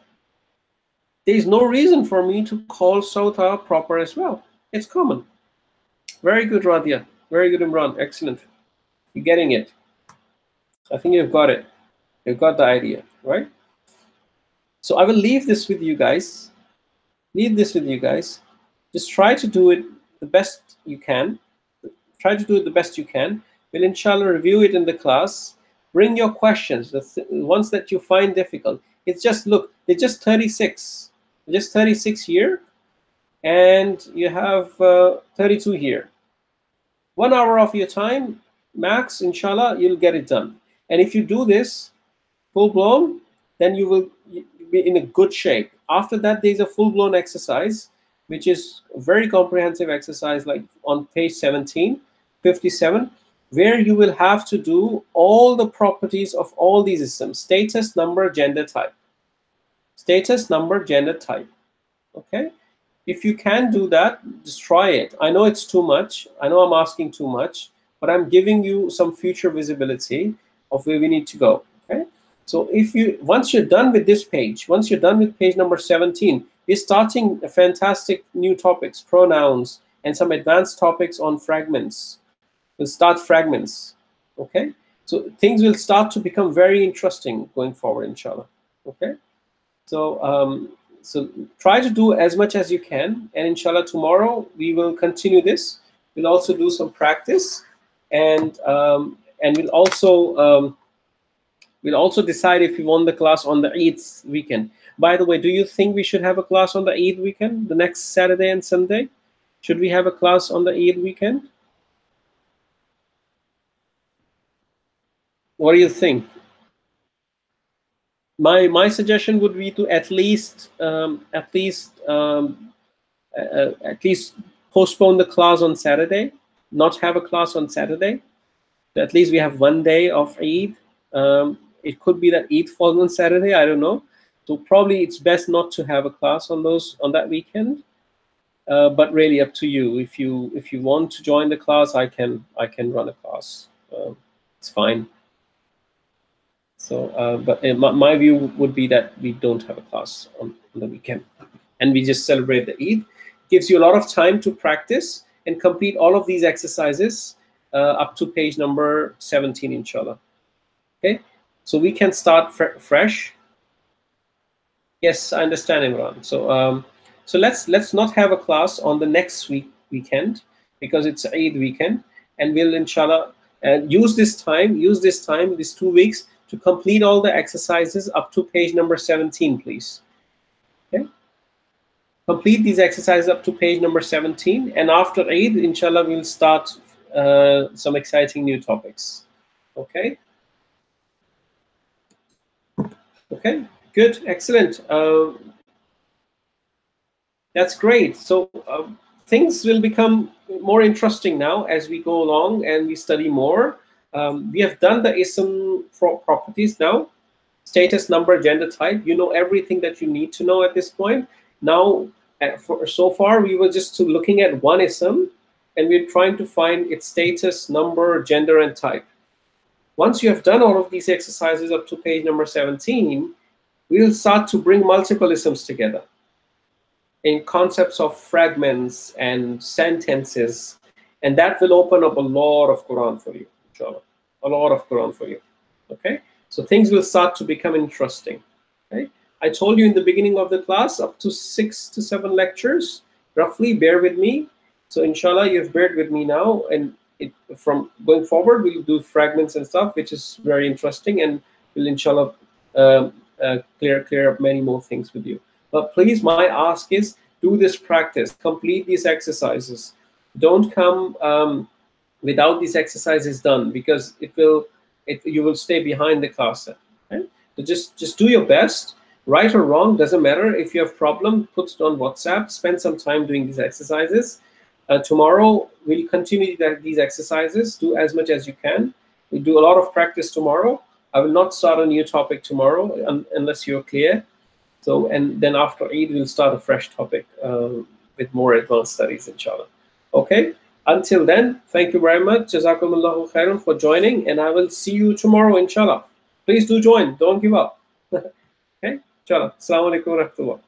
there is no reason for me to call sauta proper as well. It's common. Very good, Radia. Very good, Imran. Excellent. You're getting it. I think you've got it. You've got the idea, right? So I will leave this with you guys. Leave this with you guys. Just try to do it the best you can. Try to do it the best you can. We'll inshallah review it in the class. Bring your questions, the ones that you find difficult. It's just, look, they're just 36. Just 36 here, and you have 32 here. 1 hour of your time, max, inshallah, you'll get it done. And if you do this full-blown, then you will be in a good shape. After that, there's a full-blown exercise, which is a very comprehensive exercise, like on page 17, 57, where you will have to do all the properties of all these systems: status, number, gender, type. Status, number, gender, type. Okay? If you can do that, just try it. I know it's too much. I know I'm asking too much, but I'm giving you some future visibility of where we need to go. Okay? So if you, once you're done with this page, once you're done with page number 17, we're starting a fantastic new topics, pronouns, and some advanced topics on fragments. We'll start fragments. Okay? So things will start to become very interesting going forward, inshallah. Okay? So try to do as much as you can, and inshallah tomorrow we will continue this. We'll also do some practice, and we'll also decide if we want the class on the Eid weekend. By the way, do you think we should have a class on the Eid weekend, the next Saturday and Sunday? Should we have a class on the Eid weekend? What do you think? My suggestion would be to at least postpone the class on Saturday, not have a class on Saturday. So at least we have 1 day of Eid. It could be that Eid falls on Saturday. I don't know. So probably it's best not to have a class on that weekend. But really up to you. If you want to join the class, I can run a class. It's fine. So, but my view would be that we don't have a class on the weekend, and we just celebrate the Eid. Gives you a lot of time to practice and complete all of these exercises up to page number 17, inshallah. Okay, so we can start fresh. Yes, I understand, Imran. So let's not have a class on the next weekend, because it's Eid weekend, and we'll inshallah use this time, these 2 weeks, to complete all the exercises up to page number 17, please. Okay? Complete these exercises up to page number 17, and after Eid, inshallah, we'll start some exciting new topics. Okay? Okay, good, excellent. That's great. So things will become more interesting now as we go along and we study more. We have done the ism properties now, status, number, gender, type. You know everything that you need to know at this point. Now, so far, we were just looking at one ism, and we're trying to find its status, number, gender, and type. Once you have done all of these exercises up to page number 17, we'll start to bring multiple isms together in concepts of fragments and sentences, and that will open up a lot of Quran for you, inshallah. A lot of Quran for you. Okay, so things will start to become interesting. Okay, I told you in the beginning of the class, up to 6 to 7 lectures, roughly. Bear with me. So inshallah, you've bared with me now, and from going forward, we'll do fragments and stuff, which is very interesting, and we'll inshallah clear up many more things with you. But please, my ask is, do this practice, complete these exercises. Don't come without these exercises done, because you will stay behind the class then. Right? So just do your best, right or wrong, doesn't matter. If you have problem, put it on WhatsApp, spend some time doing these exercises. Tomorrow, we'll continue these exercises, do as much as you can. We do a lot of practice tomorrow. I will not start a new topic tomorrow unless you're clear. So, and then after Eid, we'll start a fresh topic with more advanced studies, inshallah. Okay? Until then, thank you very much. Jazakumullahu khairan for joining, and I will see you tomorrow, inshallah. Please do join. Don't give up. Okay? Inshallah. Assalamu alaikum wa rahmatullah.